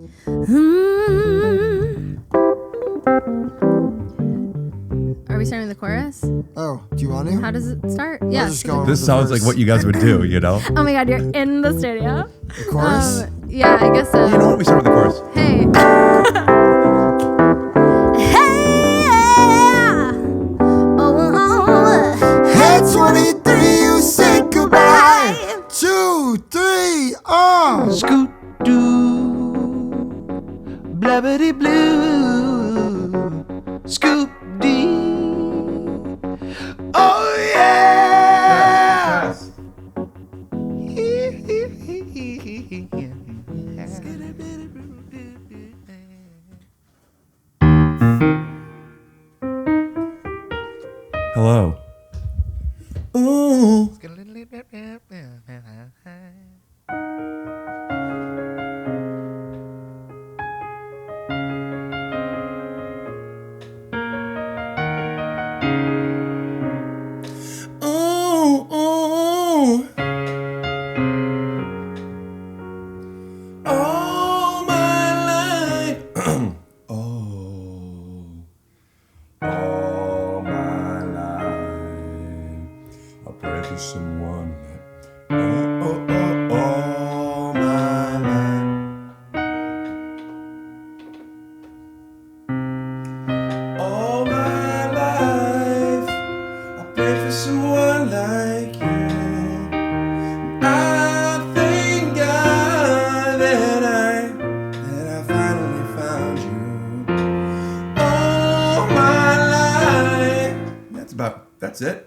Are we starting with the chorus? Oh, do you want to? How does it start? Yeah. This sounds like what you guys would do, you know? Oh my god, you're in the studio. The chorus? Yeah, I guess so. You know what? We start with the chorus. Hey. Hey, 23, you say goodbye. 2, 3, Scoot doo, blabbity blue, scoop dee. Oh yeah. Hello. Ooh. All my life. All my life. I pray for someone. All my life. All my life. I pray for someone like you. I thank God that I finally found you. All my life. That's it.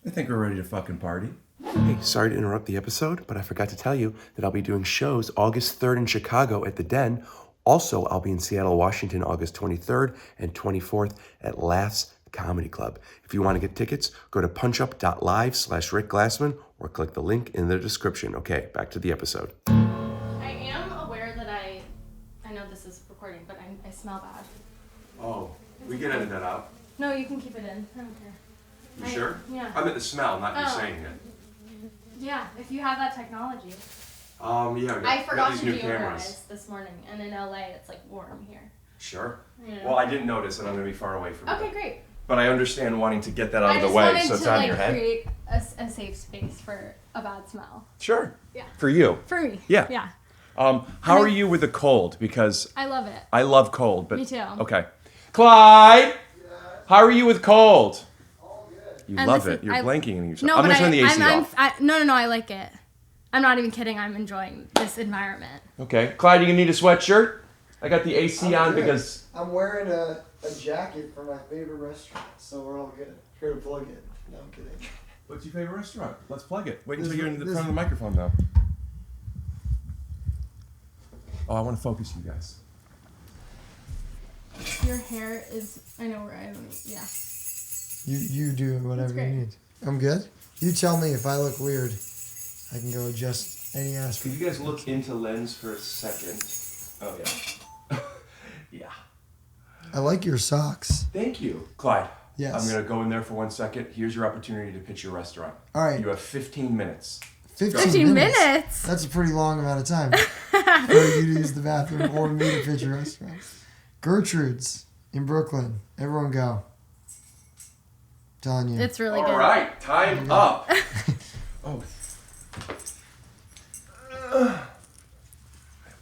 I think we're ready to fucking party. Hey, sorry to interrupt the episode, but I forgot to tell you that I'll be doing shows August 3rd in Chicago at the Den. Also, I'll be in Seattle, Washington, August 23rd and 24th at Laughs Comedy Club. If you want to get tickets, go to punchup.live/Rick Glassman or click the link in the description. Okay, back to the episode. I am aware that I know this is recording, but I smell bad. Oh, we can edit that out. No, you can keep it in. I don't care. You sure? Yeah. I meant the smell, not you Oh. saying it. Yeah, if you have that technology. Yeah, we I got forgot these to new deodorize cameras. this morning, and in LA it's like warm here. Sure. Yeah. Well, I didn't notice, and I'm gonna be far away from Okay, it. great. But I understand wanting to get that out I of the just way, wanted so it's to out of like your head. create a safe space for a bad smell. Sure. Yeah. For you. For me. Yeah. Yeah. How are you with the cold? Because I love it. I love cold, but Me too. Okay. Clyde, how are you with cold? You And love listen, it. You're blanking in yourself. No, I'm but gonna turn the AC off. No, I like it. I'm not even kidding. I'm enjoying this environment. Okay. Clyde, you gonna need a sweatshirt? I got the AC on good. because I'm wearing a jacket from my favorite restaurant, so we're all good. Here to plug it. No, I'm kidding. What's your favorite restaurant? Let's plug it. Wait This- until you're in the this- front of the microphone though. Oh, I want to focus you guys. Your hair is. I know where I don't. Yeah. You do whatever you great. need. I'm good. You tell me if I look weird. I can go adjust any aspect. Could you guys look into lens for a second? Oh yeah. Yeah. I like your socks. Thank you, Clyde. Yes. I'm gonna go in there for 1 second. Here's your opportunity to pitch your restaurant. All right. You have 15 minutes. 15 minutes? That's a pretty long amount of time for you to use the bathroom or me to pitch a restaurant. Gertrude's in Brooklyn. Everyone go. Telling you. It's really All good. right, time up. Oh. I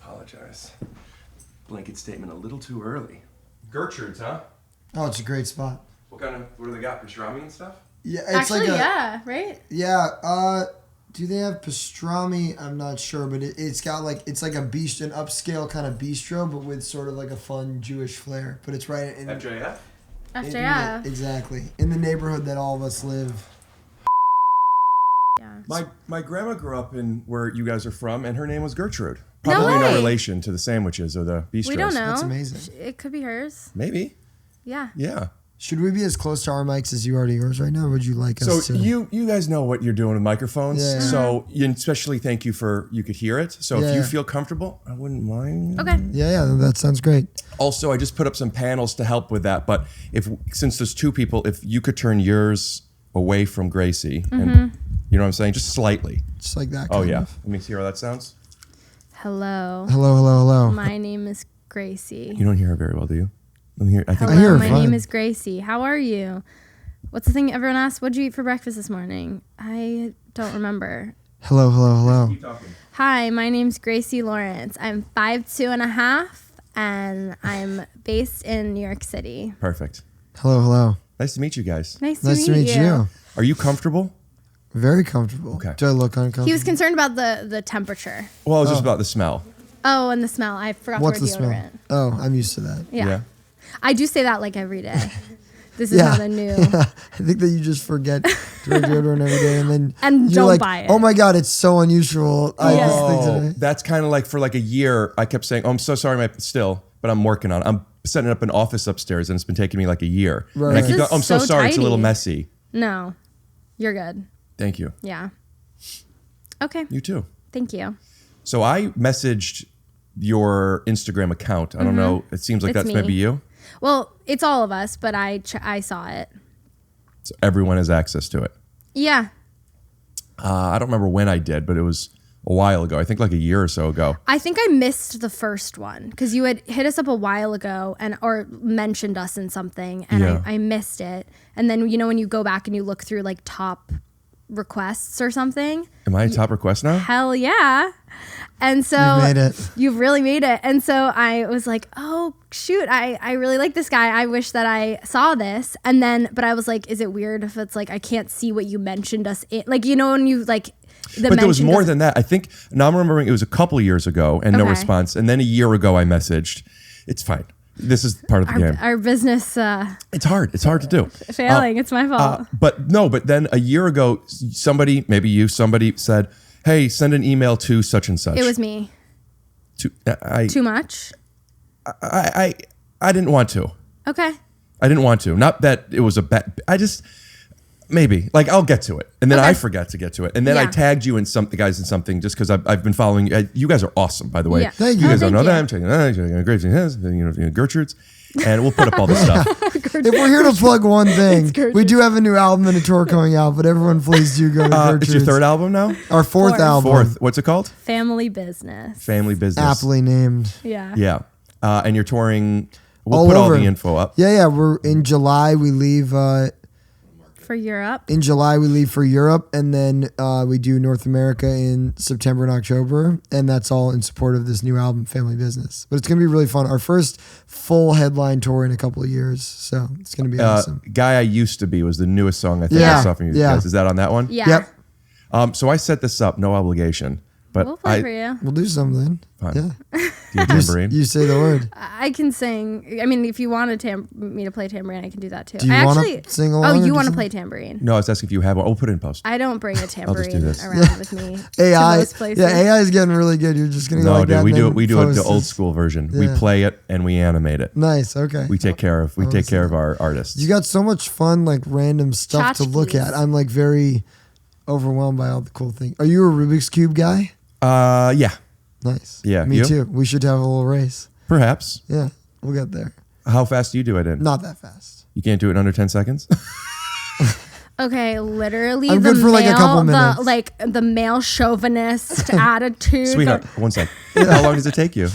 apologize. Blanket statement a little too early. Gertrude's, huh? Oh, it's a great spot. What do they got? Pastrami and stuff? Yeah, it's Actually, like a, yeah, right? Yeah, do they have pastrami? I'm not sure, but it's got like, it's like an upscale kind of bistro, but with sort of like a fun Jewish flair. But it's right in FJF? FJF. Exactly. In the neighborhood that all of us live. Yeah. My grandma grew up in where you guys are from, and her name was Gertrude. No Probably no way. relation to the sandwiches or the bistros. We don't know. That's amazing. It could be hers. Maybe. Yeah. Yeah. Should we be as close to our mics as you are to yours right now? Or would you like us So to? you guys know what you're doing with microphones. Yeah. So especially thank you for you could hear it. So if Yeah. you feel comfortable, I wouldn't mind. Okay. Yeah, that sounds great. Also, I just put up some panels to help with that. But since there's two people, if you could turn yours away from Gracie, and you know what I'm saying, just slightly. Just like that. Oh kind yeah. of. Let me see how that sounds. Hello. Hello. My name is Gracie. You don't hear her very well, do you? I think I hear her My fine. name is Gracie. How are you? What's the thing everyone asks? What'd you eat for breakfast this morning? I don't remember. Hello. Hi, my name's Gracie Lawrence. I'm 5'2.5", and I'm based in New York City. Perfect. Hello. Nice to meet you guys. Nice Nice to meet you. Are you comfortable? Very comfortable. Okay. Do I look uncomfortable? He was concerned about the temperature. Well, it was just about the smell. Oh, and the smell. I forgot What's to the wear deodorant. smell? Oh, I'm used to that. Yeah. I do say that like every day. This is Yeah. not a new. I think that you just forget to wear deodorant every day, and then And you're don't like, buy it. oh my god, it's so unusual. I Yeah. just think Oh, today. that's kind of like for like a year. I kept saying, "Oh, I'm so sorry, but I'm working on it. I'm setting up an office upstairs, and it's been taking me like a year." Right. And I This keep is going, "Oh, I'm so so sorry. It's a little tidy. messy." No, you're good. Thank you. Yeah. Okay. You too. Thank you. So I messaged your Instagram account. I don't know. It seems like It's that's me. maybe you. Well, it's all of us, but I saw it. So everyone has access to it. Yeah. I don't remember when I did, but it was a while ago. I think like a year or so ago. I think I missed the first one because you had hit us up a while ago or mentioned us in something, and Yeah. I missed it. And then when you go back and you look through like top requests or something, Am I a top request now? hell yeah. And so You've made it. You've really made it. And so I was like, oh shoot, I really like this guy. I wish that I saw this. And then, but I was like, is it weird if it's like I can't see what you mentioned us in? Like, when you like the But there was mention more goes- than that. I think now I'm remembering it was a couple years ago and no Okay. response. And then a year ago I messaged. It's fine. This is part of the game. our business It's hard. It's hard to do. failing. It's my fault. But then a year ago, somebody said, "Hey, send an email to such and such." It was me. Too much? I didn't want to. Okay. I didn't want to. Not that it was a bad. I just maybe like I'll get to it, and then Okay. I forgot to get to it, and then I Yeah. tagged you and the guys in something just because I've been following. You guys are awesome, by the way. Yeah. Thank You you. guys don't know thank that. I'm checking Gertrude's, and we'll put up all this stuff. If we're here to plug one thing, we do have a new album and a tour coming out, but everyone please do go to Gertrude's. It's your third album now. Our fourth album. Fourth. What's it called? Family business. Family Business. Aptly named. Yeah. Yeah. And you're touring. We'll All put all over. the info up. Yeah. We're in July. We leave. For Europe. In July, we leave for Europe, and then we do North America in September and October, and that's all in support of this new album, Family Business. But it's gonna be really fun. Our first full headline tour in a couple of years, so it's gonna be awesome. Guy I Used to Be was the newest song I think Yeah. I saw from you Yeah. guys. Is that on that one? Yeah. Yep, So I set this up, no obligation. But We'll play for you. we'll do something. Fine. Yeah, Do you tambourine? you say the word. I can sing. I mean, if you wanted me to play tambourine, I can do that too. Do you I wanna actually sing Oh, along or you do want to something? play tambourine? No, I was asking if you have one. I'll put it in post. I don't bring a do tambourine this. around with me. to AI, most places. yeah, AI is getting really good. You're just gonna go No, like dude, that we and do then it. We do it the post old this. school version. We Yeah. play it and we animate it. Nice. Okay. We take care of our artists. You got so much fun, like random stuff to look Tchotchkes. at. I'm like very overwhelmed by all the cool things. Are you a Rubik's Cube guy? Yeah, Nice. Yeah, Me you? too. We should have a little race. perhaps. Yeah, we'll get there. How fast do you do it in? Not that fast. You can't do it in under 10 seconds? Okay, literally, I'm the good for, like, a couple minutes. the male chauvinist attitude. Sweetheart, one sec. How long does it take you?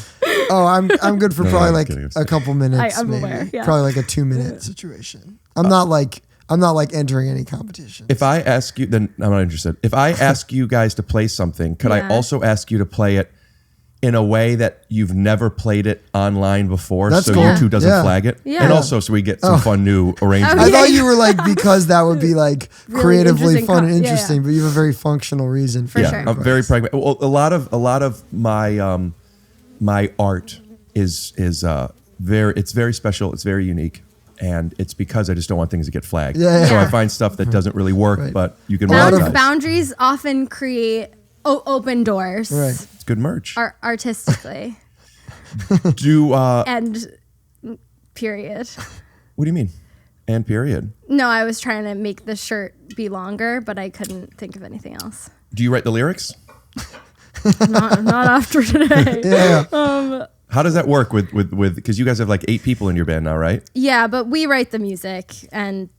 Oh, I'm good for No, probably I'm like kidding, I'm a kidding. couple minutes. I'm maybe. aware, yeah. Probably like a 2-minute situation. I'm not like entering any competition. If I ask you, then I'm not interested. If I ask you guys to play something, could I Yeah. also ask you to play it in a way that you've never played it online before, That's so cool. YouTube doesn't Yeah. flag it? Yeah. And also so we get some fun new arrangements. I yeah. thought you were like because that would be like Really creatively interesting fun and yeah, interesting, yeah. but you have a very functional reason for For it. sure. I'm very pragmatic. Well, a lot of my my art is very special. It's very unique, and it's because I just don't want things to get flagged. Yeah, So yeah. I find stuff that doesn't really work, Right. but you can lot of- monetize. Boundaries often create open doors. Right. It's good merch. Artistically Do and period. what do you mean? And period. No, I was trying to make the shirt be longer, but I couldn't think of anything else. Do you write the lyrics? Not after today. Yeah. How does that work with because you guys have like 8 people in your band now, right? Yeah, but we write the music and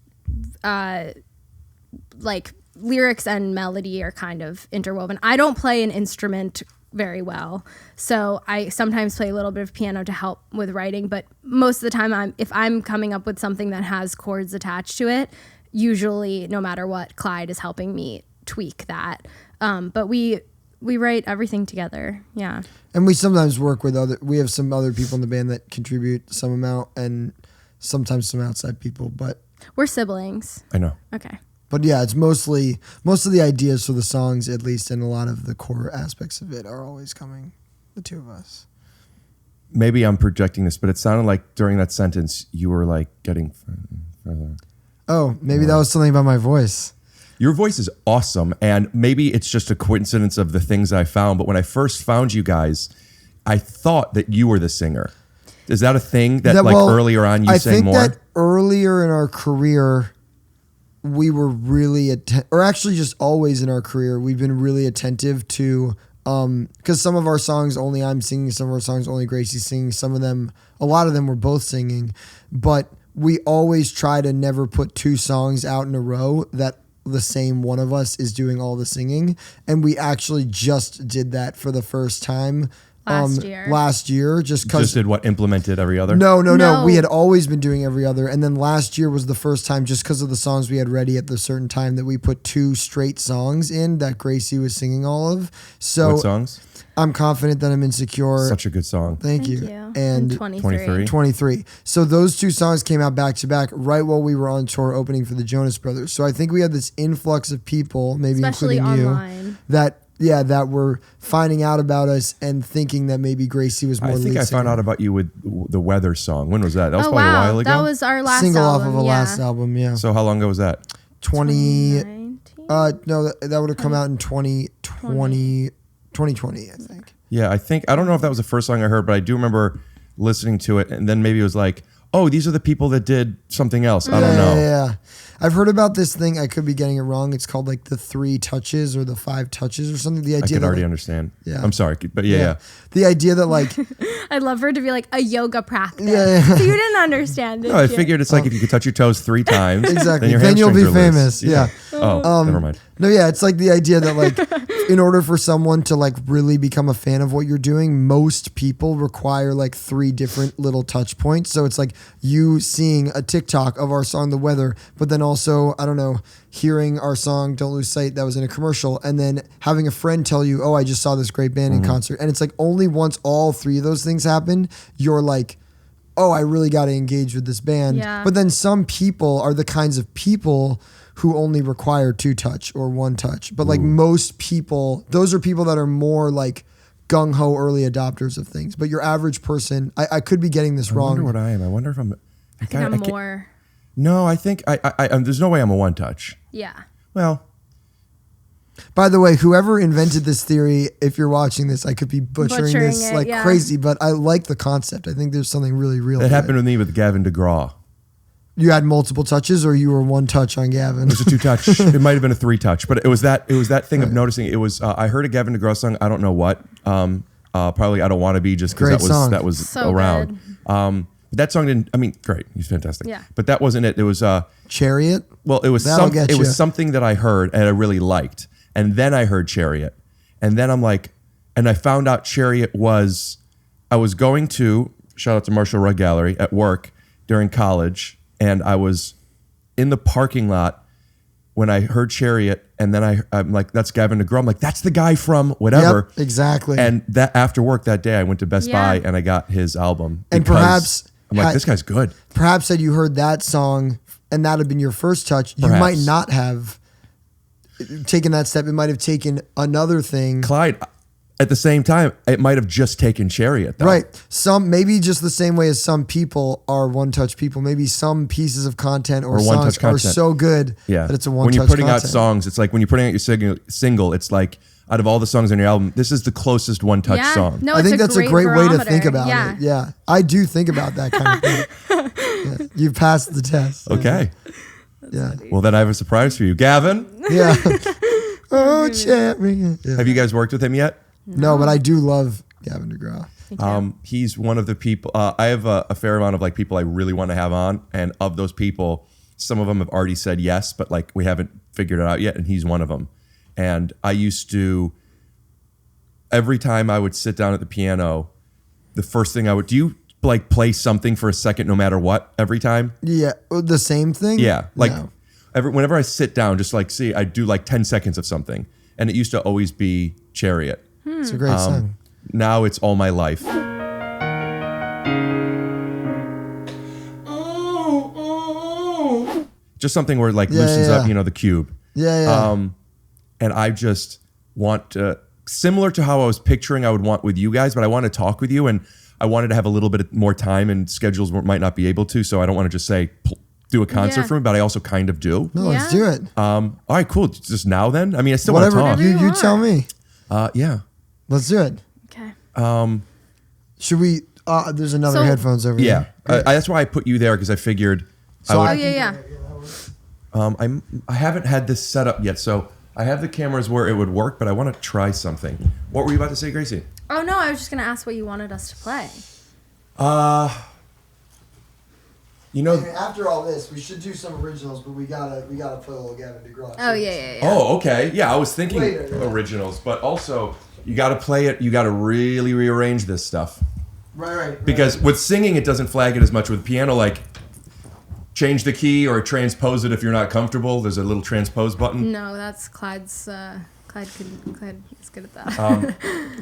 like lyrics and melody are kind of interwoven. I don't play an instrument very well. So I sometimes play a little bit of piano to help with writing, but most of the time if I'm coming up with something that has chords attached to it, usually no matter what, Clyde is helping me tweak that. But we write everything together. Yeah. And we sometimes work with we have some other people in the band that contribute some amount and sometimes some outside people, but we're siblings. I know. Okay. But yeah, it's most of the ideas for the songs, at least, and a lot of the core aspects of it are always coming, the two of us. Maybe I'm projecting this, but it sounded like during that sentence you were like getting further. Oh, maybe that was something about my voice. Your voice is awesome, and maybe it's just a coincidence of the things I found, but when I first found you guys, I thought that you were the singer. Is that a thing that earlier on you sang more? I think that earlier in our career, we were really, or actually just always in our career, we've been really attentive to, because some of our songs only I'm singing, some of our songs only Gracie's singing, a lot of them were both singing, but we always try to never put two songs out in a row that the same one of us is doing all the singing. And we actually just did that for the first time last year. Just did what, implemented every other? No. We had always been doing every other. And then last year was the first time, just because of the songs we had ready at the certain time, that we put two straight songs in that Gracie was singing all of. So what songs? I'm Confident That I'm Insecure. Such a good song. Thank you. And 23. So those two songs came out back to back right while we were on tour opening for the Jonas Brothers. So I think we had this influx of people, maybe especially including online, you, that were finding out about us and thinking that maybe Gracie was more lead singer. I found out about you with the Weather song. When was that? That was probably a while ago. That was our last single album, off of a last album, yeah. So how long ago was that? 2019? No, that would have come out in 2020, I think. Yeah, I don't know if that was the first song I heard, but I do remember listening to it, and then maybe it was like, oh, these are the people that did something else. I don't know. Yeah. I've heard about this thing. I could be getting it wrong. It's called like the 3 touches or the 5 touches or something. The idea I could already understand. Yeah. I'm sorry, but yeah. The idea that like I'd love for it to be like a yoga practice. Yeah. So you didn't understand it. No, I figured it's like if you could touch your toes 3 times, exactly. then you'll be hamstrings are famous. loose. Yeah. Oh, never mind. No, yeah, it's like the idea that like in order for someone to like really become a fan of what you're doing, most people require like 3 different little touch points. So it's like you seeing a TikTok of our song The Weather, but then also, I don't know, hearing our song Don't Lose Sight that was in a commercial, and then having a friend tell you, oh, I just saw this great band in concert. And it's like only once all 3 of those things happen, you're like, oh, I really got to engage with this band. Yeah. But then some people are the kinds of people who only require 2 touch or 1 touch. But like most people, those are people that are more like gung-ho early adopters of things. But your average person, I could be getting this wrong. I wonder what I am. I wonder if I'm... I think I'm more... No, I think there's no way I'm a 1 touch. Yeah. Well... By the way, whoever invented this theory, if you're watching this, I could be butchering this it, like crazy, but I like the concept. I think there's something really real. That happened with me with Gavin DeGraw. You had multiple touches, or you were 1 touch on Gavin? It was a 2 touch. It might have been a 3 touch, but it was that thing of noticing. It was I heard a Gavin DeGraw song. I don't know what. Probably I Don't Want to Be, just because that was so around. Good. That song didn't. I mean, great. He's fantastic. Yeah. But that wasn't it. It was Chariot. Well, it was something that I heard and I really liked, and then I heard Chariot, and then I'm like, and I found out Chariot was. I was going to shout out to Marshall Rug Gallery at work during college. And I was in the parking lot when I heard Chariot, and then I'm like, that's Gavin DeGraw. I'm like, that's the guy from whatever. Yep, exactly. And that after work that day, I went to Best Buy and I got his album. And perhaps I'm like, this guy's good. Perhaps had you heard that song and that had been your first touch, you might not have taken that step. It might have taken another thing. Clyde, at the same time, it might have just taken Chariot, though. Right. Maybe just the same way as some people are 1 touch people. Maybe some pieces of content or songs are so good that it's a 1 touch When you're putting content. out songs, it's like when you're putting out your single, it's like out of all the songs on your album, this is the closest 1 touch song. No, I think that's a great way to think about it. Yeah. I do think about that kind of thing. Yeah. You've passed the test. Okay. Yeah. Well, then I have a surprise for you. Gavin. Yeah. Oh, Chariot. Yeah. Have you guys worked with him yet? No, but I do love Gavin DeGraw. He's one of the people. I have a fair amount of like people I really want to have on, and of those people, some of them have already said yes, but like we haven't figured it out yet, and he's one of them. And I used to every time I would sit down at the piano, the first thing do you like play something for a second no matter what every time? Yeah, the same thing. Yeah, like No. whenever I sit down, just like I do like 10 seconds of something, and it used to always be Chariot. It's a great song. Now it's All My Life. Just something where it like loosens up, the cube. Yeah. And I just want to, similar to how I was picturing I would want with you guys, but I want to talk with you, and I wanted to have a little bit more time, and schedules might not be able to, so I don't want to just say do a concert for me, but I also kind of do. No, let's do it. All right, cool. Just now then? I mean, I still Whatever want to talk. you tell me. Yeah. Let's do it. Okay. Should we? There's another headphones over Yeah. here. That's why I put you there, because I figured Yeah. I haven't had this set up yet, so I have the cameras where it would work, but I want to try something. What were you about to say, Gracie? Oh no, I was just gonna ask what you wanted us to play. After all this, we should do some originals, but we gotta play a little Gavin DeGraw. Oh yeah. Oh, okay. Yeah, I was thinking Later, yeah. originals, but also you got to play it. You got to really rearrange this stuff. Right. Because with singing, it doesn't flag it as much. With piano, like change the key or transpose it if you're not comfortable. There's a little transpose button. No, that's Clyde's. Clyde is good at that.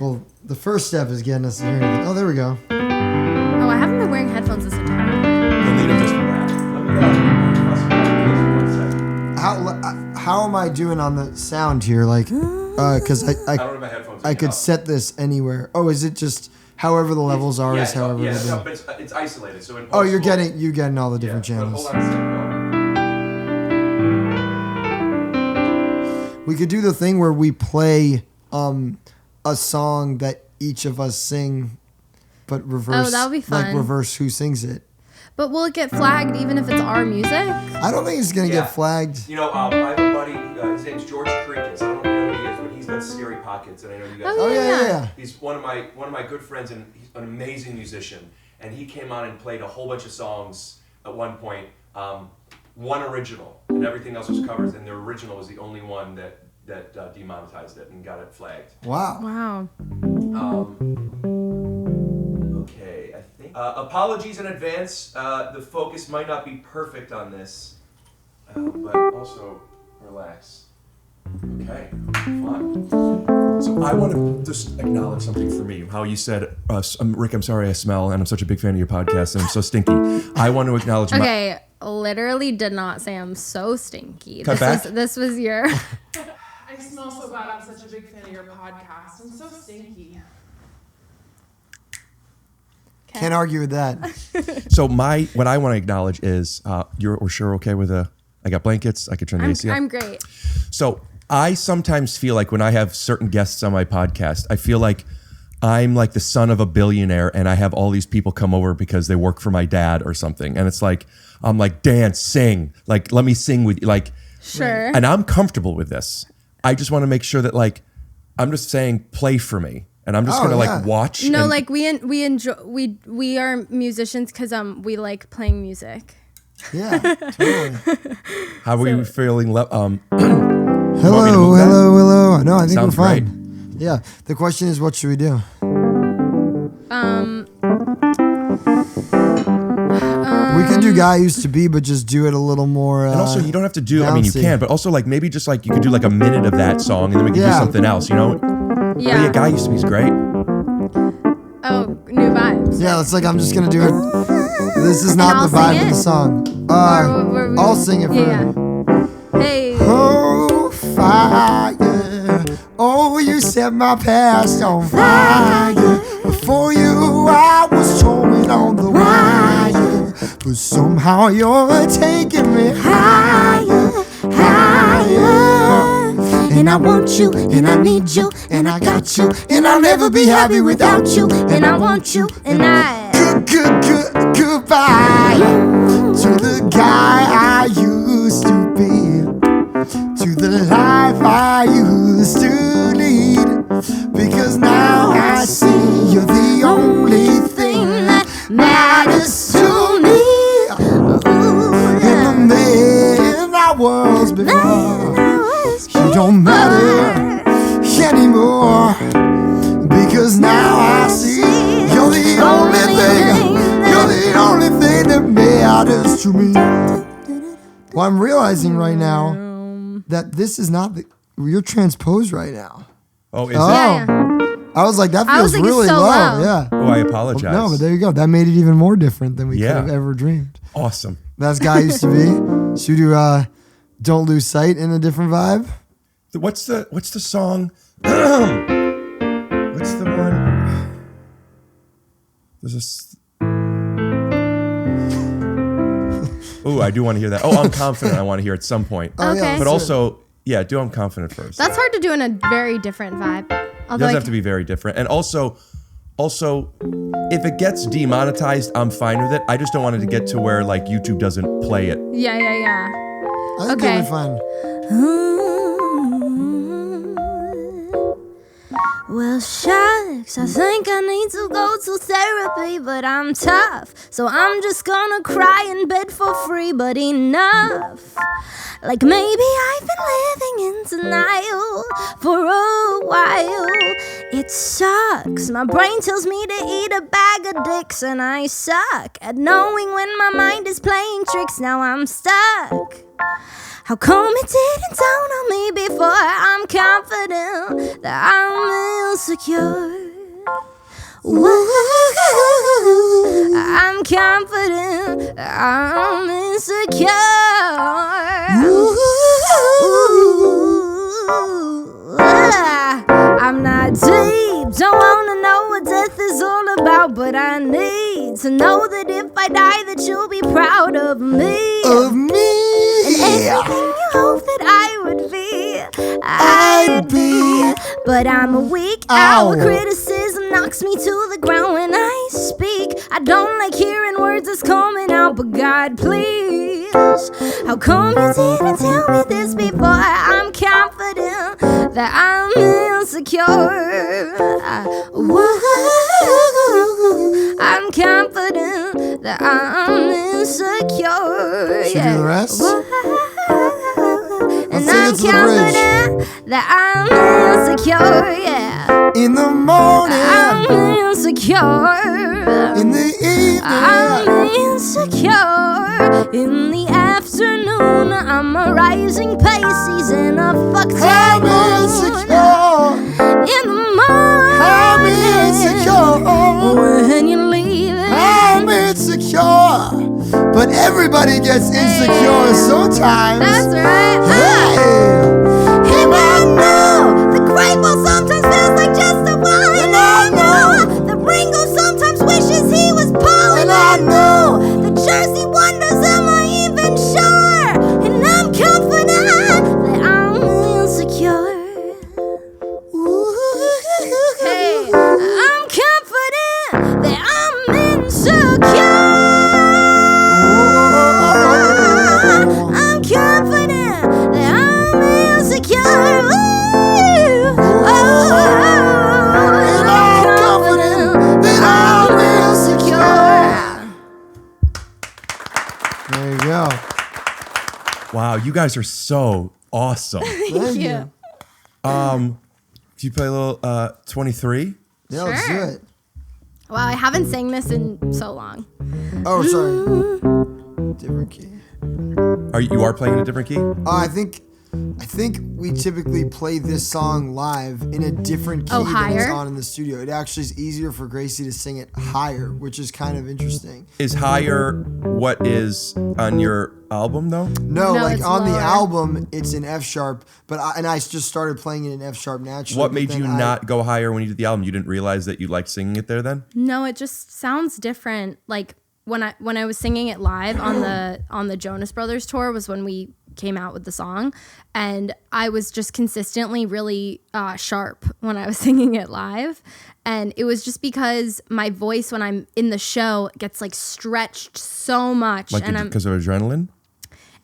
Well, the first step is getting us to hear anything. Oh, there we go. Oh, I haven't been wearing headphones this entire time. You'll need them just for that. How am I doing on the sound here? Like, because I don't have my headphones. I could set this anywhere. Oh, is it just however the levels are? Is however yeah, they do. but it's isolated. So You're getting all the different channels. Hold on a second. We could do the thing where we play a song that each of us sing, but reverse. Oh, that would be fun. Like reverse who sings it. But will it get flagged even if it's our music? I don't think it's gonna get flagged. I have a buddy. His name's George Creekins. I don't know who he is, but he's got Scary Pockets, and I know you guys. Oh, yeah. He's one of my good friends, and he's an amazing musician. And he came on and played a whole bunch of songs at one point. One original, and everything else was covers. And the original was the only one that demonetized it and got it flagged. Wow. Okay, I think. Apologies in advance. The focus might not be perfect on this, but also relax. Okay, fine. So I want to just acknowledge something for me. How you said, Rick, I'm sorry I smell, and I'm such a big fan of your podcast, and I'm so stinky. I want to acknowledge Okay, literally did not say I'm so stinky. This was your... I smell so bad. I'm such a big fan of your podcast. I'm so stinky. Can't argue with that. So what I want to acknowledge is we're sure okay with I got blankets. I could turn the AC up. I'm great. So I sometimes feel like when I have certain guests on my podcast, I feel like I'm like the son of a billionaire, and I have all these people come over because they work for my dad or something. And it's like, I'm like, dance, sing, like, let me sing with you. Like, Sure. And I'm comfortable with this. I just want to make sure that like, I'm just saying play for me. And I'm just gonna like watch. No, like we enjoy we are musicians because we like playing music. Yeah, totally. How are we feeling? Hello. No, I think Sounds we're fine. great. Yeah. The question is, what should we do? We could do Guy Used to Be, but just do it a little more. And also, you don't have to do. I mean, you bouncy. can, but also like maybe just like you could do like a minute of that song, and then we can do something else. You know? Yeah. But yeah, Guy Used to Be is great. Oh, new vibes. Yeah, it's like I'm just gonna do it. This is not the vibe of the song. I'll sing it for you. Hey. Oh, fire. Oh, you set my past on fire. Before you, I was towing on the wire. But somehow you're taking me higher, higher. And I want you, and I need you, and I got you, and I'll never be happy without you. And I want you, and I. Goodbye to the guy I used to be, to the life I used to lead. Because now I see you're the only thing that matters to me. And the man I was before, you don't matter anymore. what you mean. Well, I'm realizing right now that this is not you're transposed right now. Oh, is Yeah. I was like, that I was feels like, it's really so low. low. Yeah. Oh, I apologize. No, but there you go. That made it even more different than we could Yeah. have ever dreamed. Awesome. That's Guy Used to Be. Should we do Don't Lose Sight in a different vibe? What's the song? What's the one? There's Oh, I do want to hear that. Oh, I'm confident. I want to hear at some point. Oh, Okay. But also, yeah, do I'm confident first. That's hard to do in a very different vibe. It Although doesn't have to be very different. And also, if it gets demonetized, I'm fine with it. I just don't want it to get to where like YouTube doesn't play it. Yeah. I think Okay. it'll be fun. Well, shucks, I think I need to go to therapy, but I'm tough, so I'm just gonna cry in bed for free, but enough. Like maybe I've been living in denial for a while. It sucks, my brain tells me to eat a bag of dicks, and I suck at knowing when my mind is playing tricks. Now I'm stuck. How come it didn't dawn on me before? I'm confident that I'm insecure. I'm confident that I'm insecure. I'm not deep, don't wanna know what death is all about, but I need to know that if I die that you'll be proud of me. Of me. Everything you hope that I would be, I'd be. But I'm a weak owl. Criticism knocks me to the ground when I speak. I don't like hearing words that's coming out, but God, please, how come you didn't tell me this before? I'm confident that I'm insecure. I'm confident that I'm insecure. Should we do the rest? And sing I'm it to the bridge. confident that I'm insecure, yeah. In the morning. I'm insecure. In the evening. I'm insecure. In the afternoon, I'm a rising Pisces in a fucked I'm moon. insecure. In the morning, I'm insecure. when you're leaving, I'm insecure. But everybody gets insecure sometimes. that's right. Hey. And I know the grateful sometimes feels like just a one. And I know the Ringo sometimes wishes he was Paul. And I know the Jersey wonders, am I even sure? And I'm confident that I'm insecure. Hey, I'm confident that I'm insecure. I'm confident that I'm insecure. And I'm confident that I'm insecure. There you go. Wow, you guys are so awesome. Thank you. Do you play a little 23? Yeah, let's do it. Wow, I haven't sang this in so long. Oh, sorry. Different key. You are playing in a different key? I think we typically play this song live in a different key Oh, than higher? it's on in the studio. It actually is easier for Gracie to sing it higher, which is kind of interesting. Is higher what is on your album though? No, No, like it's on the lower. album, it's in F sharp, but I just started playing it in F sharp naturally. What but made then you not go higher when you did the album? You didn't realize that you liked singing it there then? No, it just sounds different. Like when I was singing it live on the Jonas Brothers tour was when we came out with the song, and I was just consistently really sharp when I was singing it live, and it was just because my voice when I'm in the show gets like stretched so much, Like and because of adrenaline?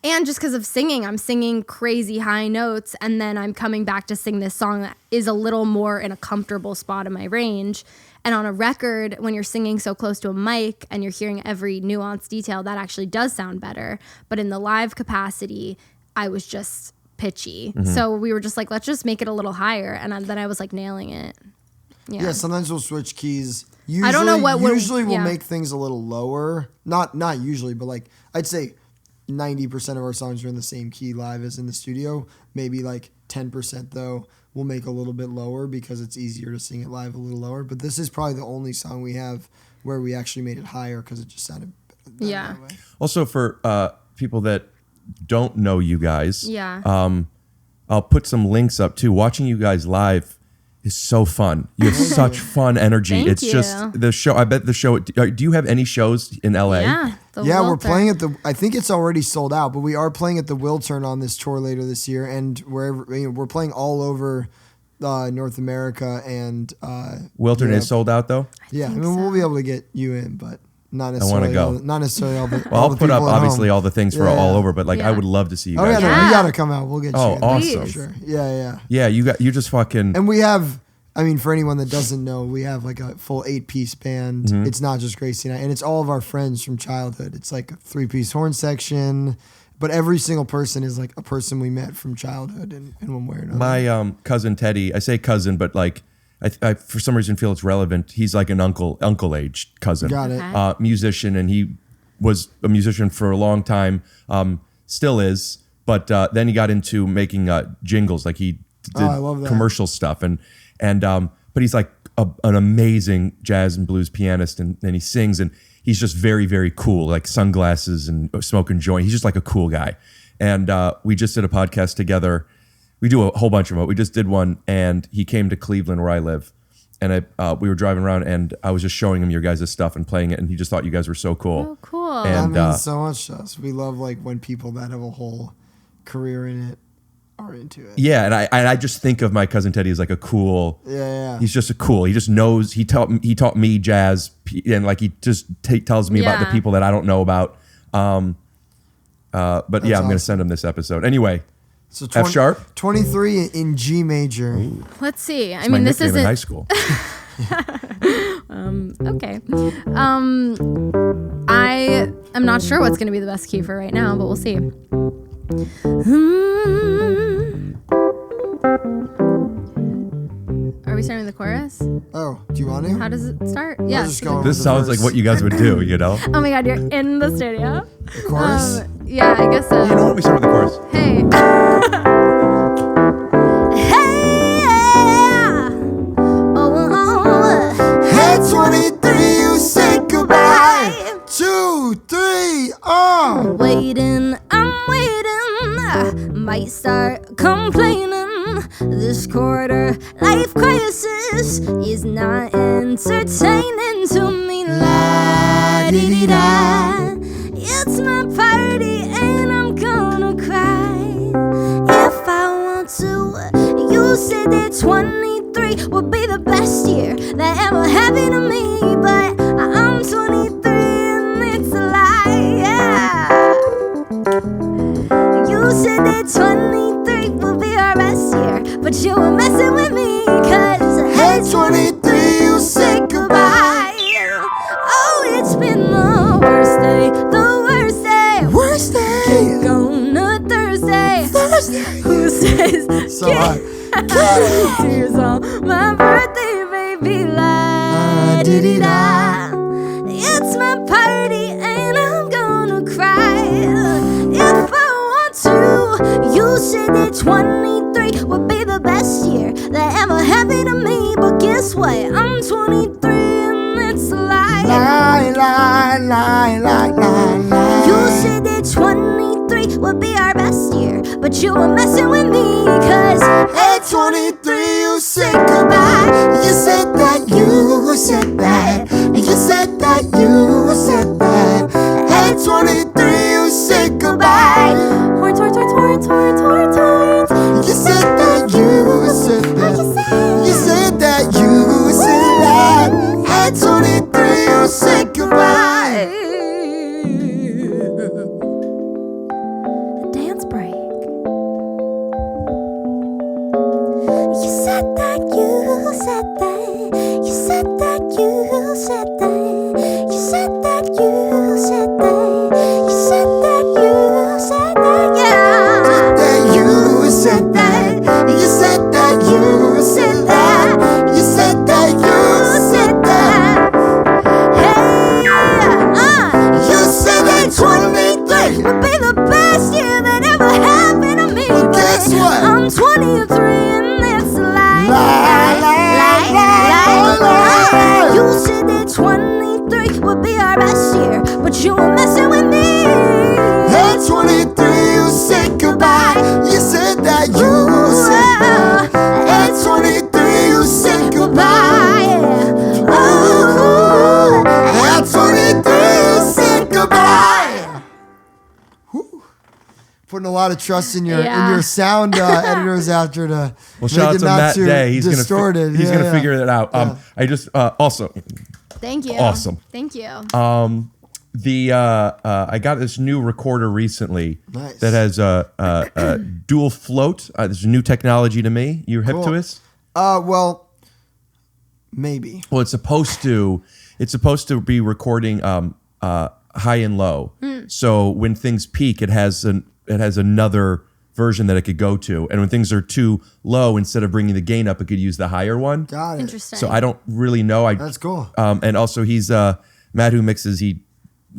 and just because of singing, I'm singing crazy high notes, and then I'm coming back to sing this song that is a little more in a comfortable spot in my range. And on a record, when you're singing so close to a mic and you're hearing every nuanced detail, that actually does sound better. But in the live capacity, I was just pitchy. So we were just like, let's just make it a little higher. And then I was like nailing it. Yeah, sometimes we'll switch keys. Usually, I don't know what usually we'll make things a little lower. Not usually, but like I'd say 90% of our songs are in the same key live as in the studio. Maybe like 10% though we'll make a little bit lower because it's easier to sing it live a little lower. But this is probably the only song we have where we actually made it higher because it just sounded better that way. Also for people that don't know you guys, I'll put some links up too. Watching you guys live is so fun. You have such fun energy. Thank it's you. just the show. I bet the show. Do you have any shows in LA? Yeah, we're playing at I think it's already sold out, but we are playing at the Wiltern on this tour later this year, and we're playing all over North America and Wiltern is sold out though. Yeah, we'll be able to get you in, but not necessarily. I want to go. Not necessarily all the. Well, all I'll put up obviously home. all the things for all over, but like I would love to see you guys. Oh yeah, you gotta come out. We'll get you. in. Awesome. For sure. Yeah. Yeah, you just fucking. And we have. I mean, for anyone that doesn't know, we have like a full 8-piece band. Mm-hmm. It's not just Gracie and I, and it's all of our friends from childhood. It's like a 3-piece horn section, but every single person is like a person we met from childhood in one way or another. My cousin Teddy, I say cousin, but like I for some reason feel it's relevant. He's like an uncle age cousin. Got it. Okay. Musician, and he was a musician for a long time. Still is, but then he got into making jingles. Like he did I love that. commercial stuff, but he's like an amazing jazz and blues pianist, and he sings, and he's just very, very cool, like sunglasses and smoking joint. He's just like a cool guy. And we just did a podcast together. We do a whole bunch of them. We just did one, and he came to Cleveland where I live, and we were driving around, and I was just showing him your guys' stuff and playing it, and he just thought you guys were so cool. Oh, cool. And, that means so much to us. We love like when people that have a whole career in it are into it. Yeah, and I just think of my cousin Teddy as like a cool. Yeah. He's just a cool. He just knows. He taught me jazz, and like he just tells me about the people that I don't know about. But That's yeah, I'm gonna awesome. send him this episode anyway. So F sharp, 23 in G major. Let's see. I It's my mean, this nickname in high isn't school. okay. I am not sure what's going to be the best key for right now, but we'll see. Are we starting with the chorus? Oh, do you want to? How does it start? I'll Yes. just go This with the sounds verse. like what you guys would do, you know. Oh my God, you're in the studio. The chorus. Yeah, I guess so. You know what? We start with the chorus. Hey. Hey, 23, you say goodbye. 2, 3, Waiting, I'm waiting. Might start complaining. This quarter life crisis is not entertaining to me. La di da. It's my party and I'm gonna cry if I want to. You said that 23 would be the best year that ever happened to me, but I'm 23 and it's a lie. Yeah. You said that 23 would be our best year, but you were messing with me, cause Hey, 23, you say goodbye. oh, it's been the worst day, the worst day. Worst day. Kick on a Thursday. Who says So hot. tears on my birthday, baby? La di di da. It's my party and I'm gonna cry if I want to. You said that 23 would be the best year that ever happened to me, but guess what? I'm 23 and it's a lie. Lie, lie, lie, lie, lie, lie. You said that 23 would be our best year, but you were messing with me, cause Hey, 23, you say goodbye. You said that, you said that. You said that, you said that. Hey, 23, you say goodbye. horns, horns, horns, horns, horns, horns, horns. You said that, you said that. You said that, you said that. Hey, 23, you say goodbye. A dance break. You said that, you said that. You said that, you said that. You said that you were messing with me. At 23, you said goodbye. You said that you said goodbye. At 23, you said goodbye. Oh, at 23, you said goodbye. Whew. Putting a lot of trust in your sound editors after to Well, shout out to Matt Day. He's distorted. He's gonna figure it out. I just also. Thank you. Awesome. Thank you. I got this new recorder recently that has a dual float. This is new technology to me. You're hip to this? Well, maybe. Well, it's supposed to be recording high and low. So when things peak, it has another version that it could go to, and when things are too low, instead of bringing the gain up, it could use the higher one. Got it. Interesting. So I don't really know. That's cool. And also he's Matt who mixes. He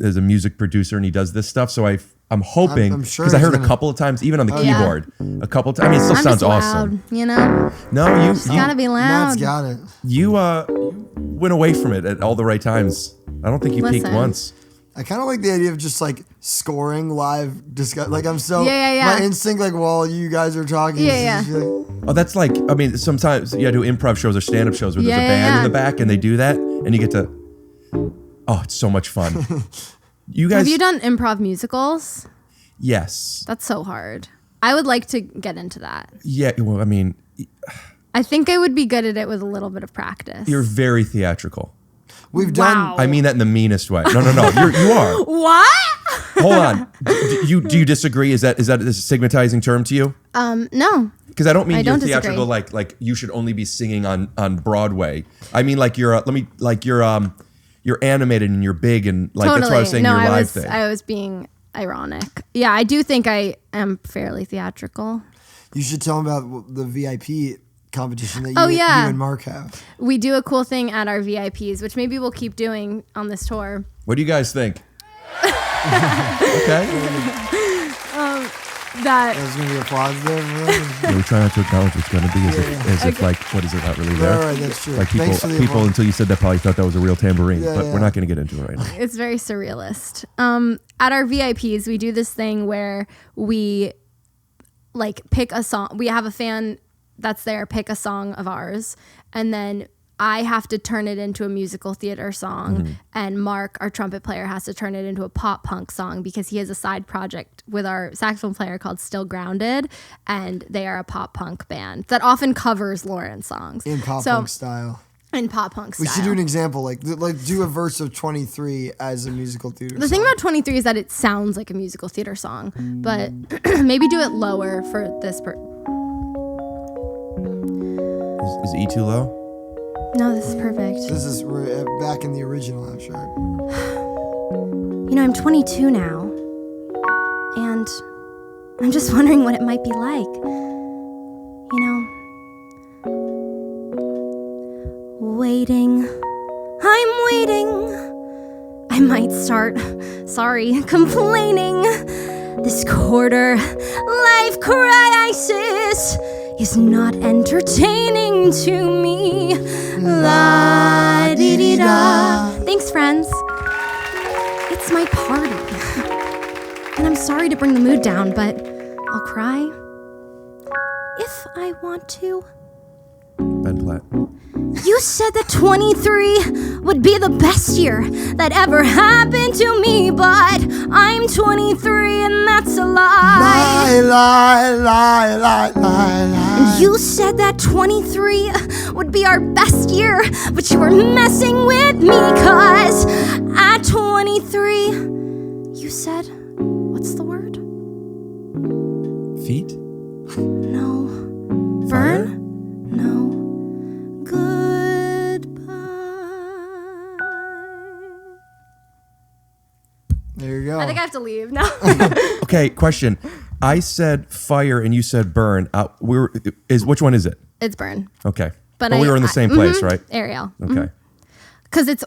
is a music producer and he does this stuff. So I'm hoping, I'm sure because I heard he's a couple of times, even on the keyboard, a couple of times. I mean, it still I'm sounds just loud, awesome. you know? No, you Gotta be Matt's loud. got it. you went away from it at all the right times. I don't think you peaked Listen. once. I kind of like the idea of just like scoring live discuss. Like I'm so Yeah. my instinct like while you guys are talking. Yeah, is just like, Oh, that's like, I mean, sometimes you do improv shows or stand-up shows where there's a Yeah, band in yeah. the back and they do that and you get to, oh, it's so much fun. You guys, Have you done improv musicals? yes. That's so hard. I would like to get into that. Yeah, well, I mean, I think I would be good at it with a little bit of practice. you're very theatrical. we've done. Wow. I mean that in the meanest way. No, you are. What? Hold on. Do you disagree? Is that a stigmatizing term to you? No. Because I don't mean I you're don't theatrical disagree. like you should only be singing on Broadway. I mean like you're animated and you're big and like Totally. that's why I was saying no, your I live was thing. I was being ironic. Yeah, I do think I am fairly theatrical. You should tell them about the VIP competition that Oh, you yeah. and Mark have. We do a cool thing at our VIPs, which maybe we'll keep doing on this tour. What do you guys think? Okay. That There's gonna be applause there. Yeah, we try not to acknowledge what's going to be as if like what is it not really there? Right, that's true. Like Thanks for the people applause. until you said that probably thought that was a real tambourine, Yeah, but yeah. we're not going to get into it right now. it's very surrealist. At our VIPs, we do this thing where we like pick a song. We have a fan that's there, pick a song of ours, and then I have to turn it into a musical theater song, and Mark, our trumpet player, has to turn it into a pop punk song because he has a side project with our saxophone player called Still Grounded, and they are a pop punk band that often covers Lawrence songs. In pop punk style. In pop punk style. We should do an example, like do a verse of 23 as a musical theater. The thing about 23 is that it sounds like a musical theater song, but maybe do it lower for this. Is E too low? No, this is perfect. This is we're back in the original, I'm sure. You know, I'm 22 now, and I'm just wondering what it might be like. You know, waiting. I'm waiting. I might start, complaining. This quarter life crisis is not entertaining to me. La di di da. Thanks, friends. It's my party. And I'm sorry to bring the mood down, but I'll cry if I want to. Ben Platt. You said that 23 would be the best year that ever happened to me, but I'm 23 and that's a lie. Lie. And you said that 23 would be our best year, but you were messing with me, cause at 23, you said, what's the word? Feet? No. Vern? No. Goodbye. There you go. I think I have to leave now. Okay, question. I said fire and you said burn. Which one is it? It's Burn. Okay. But we were in the same place, right? Ariel. Okay. Because that's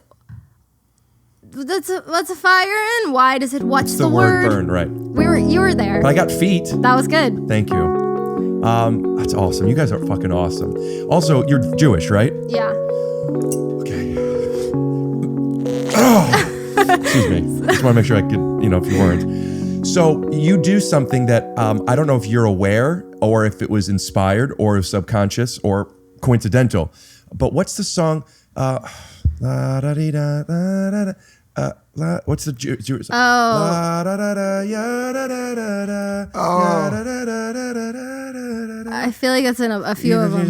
a fire and why does it? What's It's the word? burn, right? You were there. But I got feet. That was good. Thank you. That's awesome. You guys are fucking awesome. Also, you're Jewish, right? Yeah. Okay. Excuse me. Just want to make sure I could, if you weren't. So you do something that I don't know if you're aware or if it was inspired or subconscious or coincidental. But what's the song? What's the Jewish song? I feel like it's in a few of them.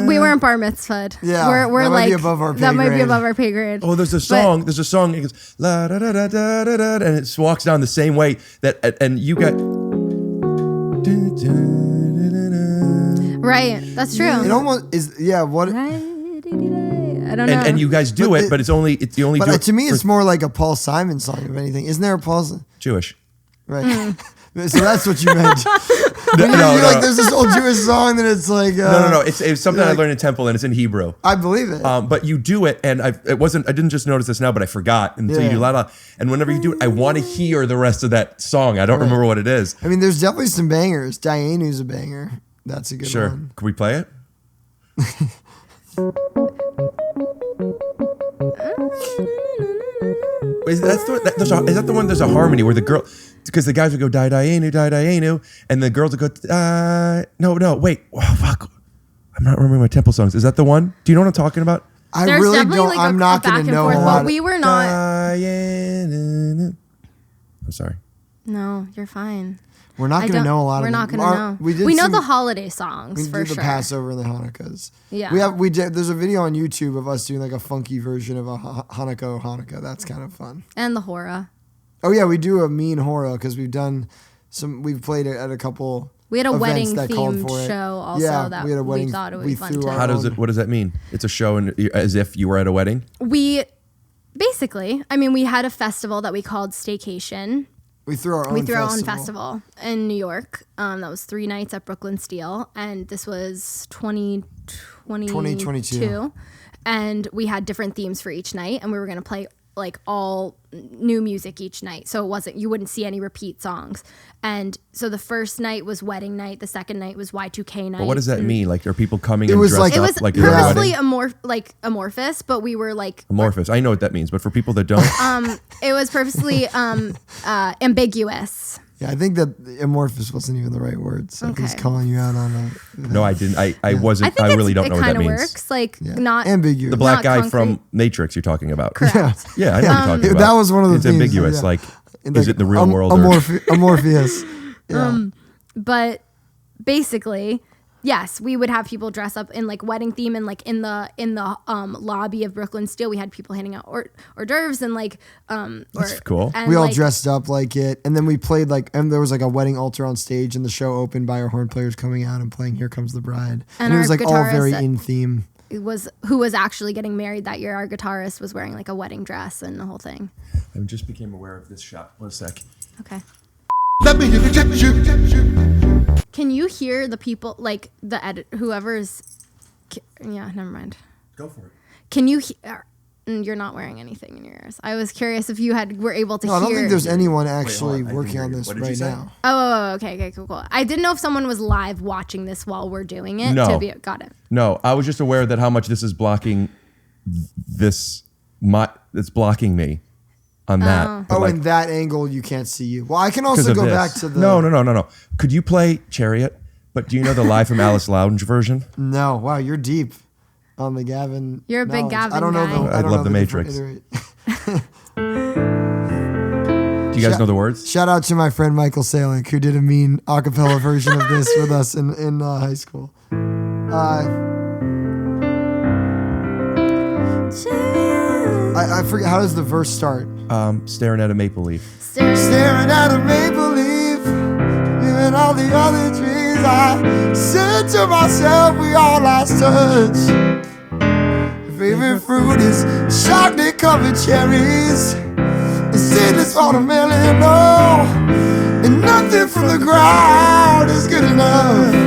We weren't bar mitzvahed. Yeah, we're that might like be above our pay that might be grade. above our pay grade. Oh, there's a song. It goes la da da da da da da, and it walks down the same way that, and you got. Right, that's true. It almost is. Yeah, what? I don't know. And you guys do it, but it's only do But it to me, for it's more like a Paul Simon song, if anything. Isn't there a Paul? Jewish. Right. So that's what you meant. No, Like, there's this old Jewish song that it's like. No. It's something I learned in temple, and it's in Hebrew. I believe it. But you do it, and I didn't just notice this now, but I forgot. And so you do la la. And whenever you do it, I want to hear the rest of that song. I don't remember what it is. I mean, there's definitely some bangers. Dianu's a banger. That's a good Sure. one. Can we play it? Is that the one? There's a harmony where the girl, because the guys would go die Dianu, and the girls would go no wait, oh, fuck, I'm not remembering my temple songs. Is that the one? Do you know what I'm talking about? I There's really definitely don't. like I'm not going to know. but we were not. I'm sorry. No, you're fine. We're not going to know a lot of them. We're not going to know. We know the holiday songs we for did the sure. Passover and the Hanukkahs. Yeah. We did. There's a video on YouTube of us doing like a funky version of a Hanukkah. That's kind of fun. And the horror. Oh yeah, we do a mean horror because we've played it at a couple. We had a wedding events that called for themed it. show also Yeah, that we had a wedding. we thought it would we be fun threw to. our own- What does that mean? It's a show as if you were at a wedding? We had a festival that we called Staycation. We threw our own. We threw our own festival in New York. That was 3 nights at Brooklyn Steel, and this was 2022. And we had different themes for each night, and we were going to play like all new music each night. So you wouldn't see any repeat songs. And so the first night was wedding night. The second night was Y2K night. But what does that mean? Like, are people coming It and was dressed like- It up was like you're at a purposely wedding? amorphous, but we were like Amorphous. I know what that means, but for people that don't, it was purposely ambiguous. Yeah, I think that amorphous wasn't even the right word. So he's Okay. calling you out on it. no, I didn't. I wasn't. I think I really don't know what that It kind means. of works, like Yeah. not ambiguous. The black Not guy concrete. from Matrix you're talking about. correct. Yeah, I know what you're talking about. That was one of the It's themes, ambiguous. yeah. Like, And is like, it the real world? Or, Amorpheus. Yeah. But basically, yes, we would have people dress up in like wedding theme, and like in the lobby of Brooklyn Steel, we had people handing out hors d'oeuvres and like That's cool. and, We all like, dressed up like it, and then we played and there was like a wedding altar on stage, and the show opened by our horn players coming out and playing "Here Comes the Bride," and it our was like all guitarist very that- in theme. who was actually getting married that year. Our guitarist was wearing like a wedding dress and the whole thing. I just became aware of this shot. 1 sec. Okay. Let me inject you. Can you hear the people, like the edit, whoever's? Yeah, never mind. Go for it. Can you hear? You're not wearing anything in your ears. I was curious if you were able to No, I hear. don't think there's anyone hold actually on, I working didn't on hear you. this What did you right say? now. Oh, okay, cool. I didn't know if someone was live watching this while we're doing it. No. Got it. No, I was just aware that how much this is blocking it's blocking me on that. But Oh, like, in that angle, you can't see you. Well, I can 'cause also of go this. back to the. No. Could you play Chariot? But do you know the Live from Alice Lounge version? No, wow, you're deep on the Gavin. You're a big knowledge. Gavin I don't know. guy. I I don't love know The different Matrix. iterate- Do you guys know the words? Shout out to my friend Michael Salick, who did a mean a cappella version of this with us in high school. I forget, how does the verse start? Staring at a maple leaf. Staring at a maple leaf, and all the other trees. I said to myself, we all lost touch. Your favorite fruit is chocolate covered cherries, and seedless watermelon. No, and nothing from the ground is good enough. So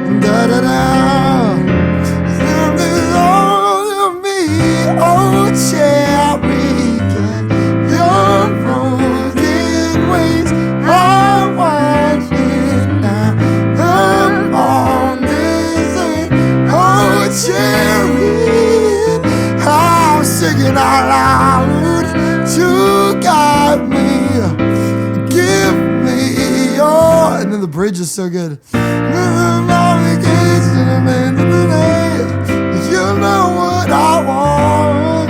good. Da da da. There's all of me, oh cherry can. Your broken ways are watching now. The morning's oh cherry. singing out loud to guide me. Give me your. And then the bridge is so good. You know what I want.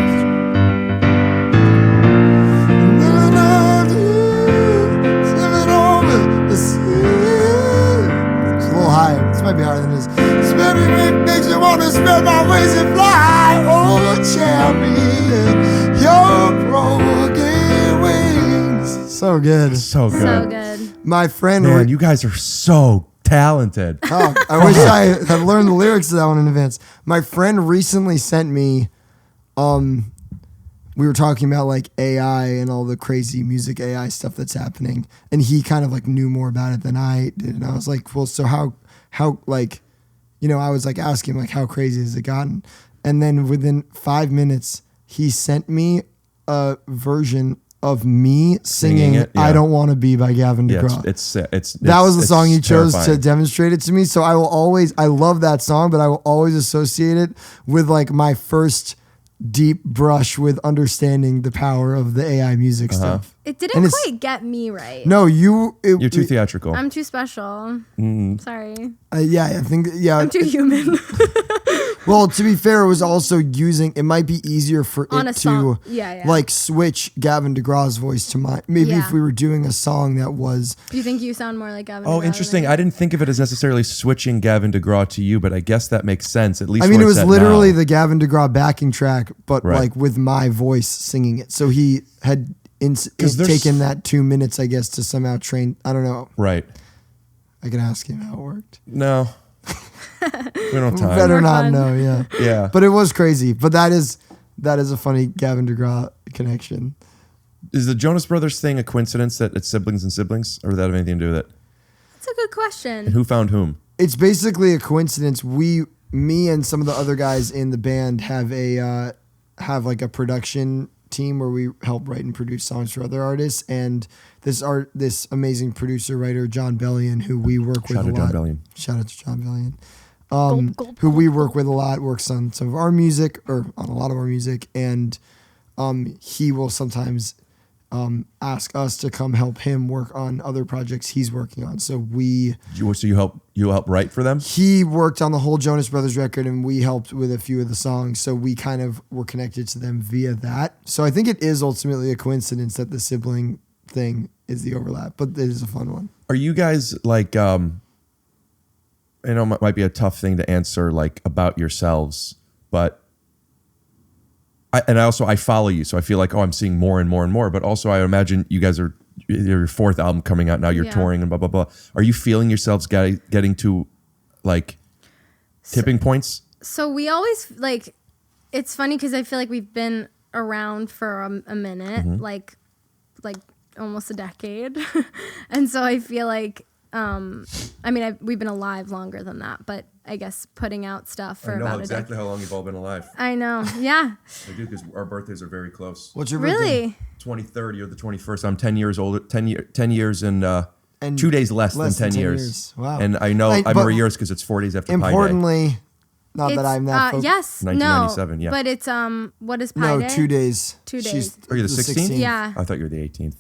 It's a little higher. This might be higher than this. Spinning makes you want to spread my wings and fly. Oh, champion, your broken wings. So good. So good. So good. My friend. Man, you guys are so talented. Oh, I wish I had learned the lyrics to that one in advance. My friend recently sent me, we were talking about like AI and all the crazy music AI stuff that's happening. And he kind of like knew more about it than I did. And I was like, well, so how like, you know, I was like asking him like, how crazy has it gotten? And then within 5 minutes, he sent me a version of me singing it, yeah. I Don't Want to Be by Gavin Yeah, DeGraw. that was the song he chose to terrifying. demonstrate it to me. So I love that song, but I will always associate it with like my first deep brush with understanding the power of the AI music stuff. It didn't And it's- quite get me right. No, You're too theatrical. I'm too special. Sorry. yeah, I think, yeah. I'm too human. Well, to be fair, it was also it might be easier for On it a to song. Yeah. like switch Gavin DeGraw's voice to mine. Maybe Yeah. if we were doing a song that was, Do you think you sound more like Gavin? Oh, DeGraw interesting. than I didn't think of it as necessarily switching Gavin DeGraw to you, but I guess that makes sense. At least I mean, it where was it's at literally now. the Gavin DeGraw backing track, but Right. like with my voice singing it. So he had taken that 2 minutes, I guess, to somehow train. I don't know. Right. I can ask him how it worked. No. We don't have time. Better More not fun. know, yeah. Yeah. But it was crazy. But that is a funny Gavin DeGraw connection. Is the Jonas Brothers thing a coincidence that it's siblings and siblings, or does that have anything to do with it? That's a good question. And who found whom? It's basically a coincidence. Me and some of the other guys in the band have like a production team where we help write and produce songs for other artists. And this amazing producer writer John Bellion, who we work with Shout a out to John lot. Bellion. Shout out to John Bellion. Who we work with a lot, works on some of our music or on a lot of our music, and he will sometimes ask us to come help him work on other projects he's working on. So You help write for them? he worked on the whole Jonas Brothers record, and we helped with a few of the songs. So we kind of were connected to them via that. So I think it is ultimately a coincidence that the sibling thing is the overlap, but it is a fun one. Are you guys like, I know it might be a tough thing to answer like about yourselves, but I follow you. So I feel like, I'm seeing more and more and more, but also I imagine you guys are your fourth album coming out now, you're touring and blah, blah, blah. Are you feeling yourselves getting to like tipping points? So we always like, it's funny because I feel like we've been around for a minute, like almost a decade. And so I feel like, we've been alive longer than that, but I guess putting out stuff for about a decade. how long you've all been alive. I know. Yeah. I do, because our birthdays are very close. What's your birthday? Really? 23rd, you're the 21st. I'm 10 years older. 10 years and 2 days less than 10 years. Wow. And I know I'm but more years because it's 4 days after Pi Day. Importantly, not that I'm that focused. Yes. 1997, no, yeah. But it's what is Pi No, Day? 2 days. 2 days. She's Are you the 16th? Yeah. I thought you were the 18th.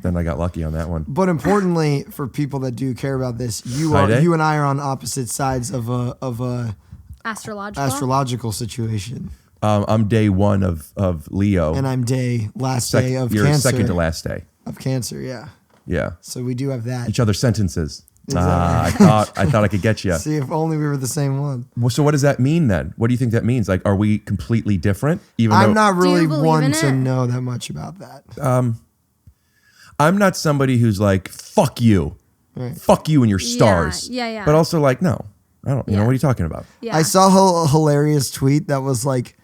Then I got lucky on that one. But importantly, for people that do care about this, you and I are on opposite sides of a astrological situation. I'm day one of Leo. And I'm last day of you're Cancer. second to last day. Of Cancer, yeah. Yeah. So we do have that. Each other's sentences. Exactly. I thought I could get you. See, if only we were the same one. Well, so what does that mean then? What do you think that means? Like, are we completely different? I'm not really believe one in to it? know that much about that. I'm not somebody who's like, fuck you. Right. Fuck you and your stars. Yeah. But also like, no, I don't, you know, what are you talking about? Yeah. I saw a hilarious tweet that was like,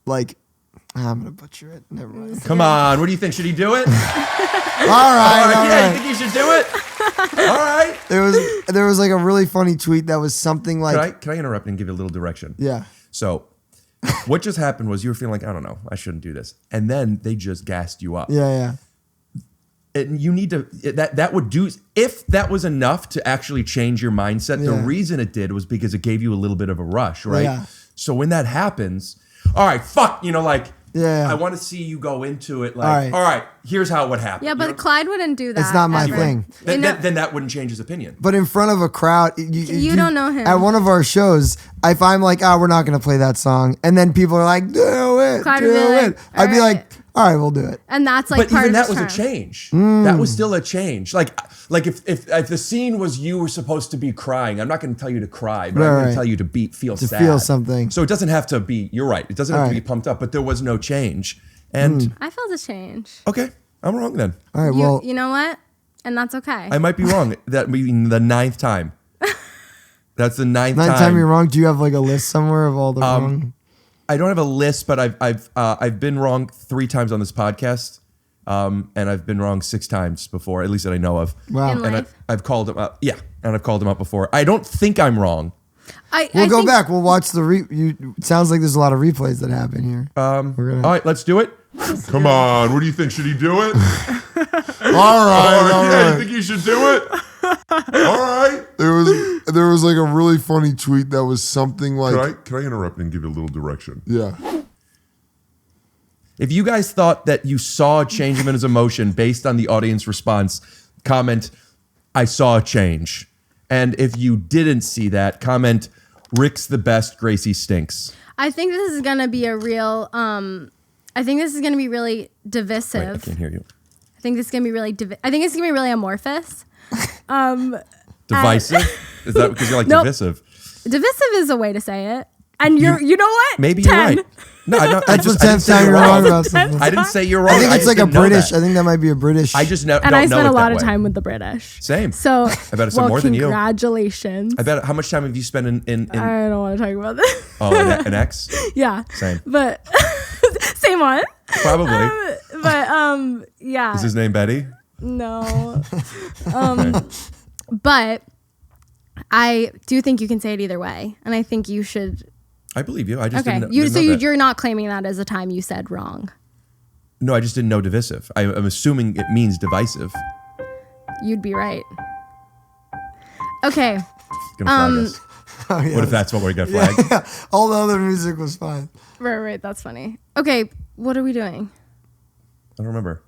I'm going to butcher it. Never mind. Come on. What do you think? Should he do it? All right. Yeah, you think he should do it? All right. There was like a really funny tweet that was something like, Can I interrupt and give you a little direction? yeah. So what just happened was you were feeling like, I don't know, I shouldn't do this. And then they just gassed you up. Yeah. And you need to, that would do, if that was enough to actually change your mindset, the Yeah. reason it did was because it gave you a little bit of a rush, right? Yeah. So when that happens, all right, fuck, like Yeah. I want to see you go into it like, all right, here's how it would happen. Yeah, but Clyde wouldn't do that. It's not my ever. thing. Then that wouldn't change his opinion. But in front of a crowd, you don't know him. At one of our shows, if I'm like, we're not going to play that song, and then people are like, do it, Clyde do would be like, it. I'd be like, all right, we'll do it. And that's like But part even of that was his a charm. change. That was still a change. Like if the scene was you were supposed to be crying, I'm not going to tell you to cry, but I'm going to tell you to feel sad. feel something. So it doesn't have to be. You're right. It doesn't have to be pumped up. But there was no change. And I felt a change. okay, I'm wrong then. All right, well, You know what? And that's okay. I might be wrong. That being the 9th time. That's the 9th ninth time. time you're wrong. Do you have like a list somewhere of all the wrong? I don't have a list, but I've been wrong 3 times on this podcast, and I've been wrong 6 times before, at least that I know of. Wow. In And life? I've called them up. Yeah, and I've called them up before. I don't think I'm wrong. We'll go back. We'll watch the it sounds like there's a lot of replays that happen here. All right, let's do it. Come on, what do you think? Should he do it? All right. Yeah, you think he should do it? All right. There was like a really funny tweet that was something like, Can I interrupt and give you a little direction? yeah. If you guys thought that you saw a change in his emotion based on the audience response, comment, I saw a change. And if you didn't see that, comment, Rick's the best, Gracie stinks. I think this is gonna be a real. I think this is gonna be really divisive. Wait, I can't hear you. I think this is gonna be really. I think it's gonna be really amorphous. Divisive? Is that because you're like Nope. divisive? Divisive is a way to say it. And you know what? Maybe 10. you're right. No, I That's the I didn't 10th say time you're you're wrong wrong. about something. I didn't say you're wrong. I think it's just like a didn't know British. that. I think that might be a British. I just And don't I know spent it a lot that of way. time with the British. Same. So I bet it's more than you. Congratulations. I bet. How much time have you spent in I don't want to talk about this. an X? Yeah. Same. But same one. Probably. Yeah. Is his name Betty? No. But I do think you can say it either way, and I think you should. I believe you. I just Okay. didn't know that. You're not claiming that as a time you said wrong. No, I just didn't know divisive. I'm assuming it means divisive. You'd be right. Okay. Gonna flag us. Oh, yeah. What if that's what we got flagged? Yeah. All the other music was fine. Right. That's funny. Okay. What are we doing? I don't remember.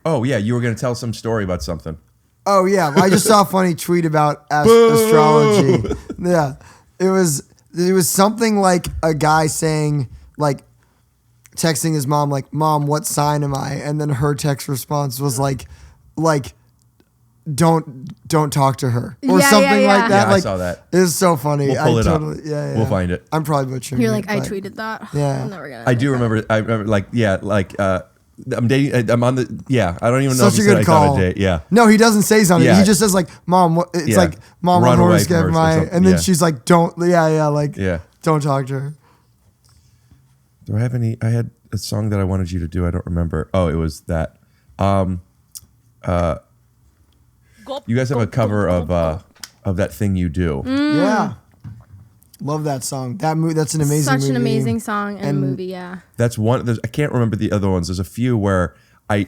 Oh yeah, you were gonna tell some story about something. Oh yeah, I just saw a funny tweet about astrology. Yeah, it was something like a guy saying like texting his mom like, "Mom, what sign am I?" And then her text response was like don't talk to her or Yeah, something yeah. like that. Yeah, like, I saw that. It was so funny. We'll pull I it totally, up. Yeah, We'll find it. I'm probably butchering. You're it, like, I but- tweeted that. Yeah. I'm never gonna. I do remember. I remember. I'm dating. I'm on the. Yeah, I don't even know. Such if a he good said I was call. on a date. Yeah. No, he doesn't say something. Yeah. He just says like, "Mom, what?" It's Yeah. like, "Mom, Run what away horoscope from am her or I?" something. And then Yeah. she's like, "Don't." Yeah, like, Yeah. don't talk to her. Do I have any? I had a song that I wanted you to do. I don't remember. Oh, it was that. You guys have a cover of that thing you do. Yeah. Love that song. That's an amazing Such movie. an amazing song and And- movie. Yeah. That's one. I can't remember the other ones. There's a few where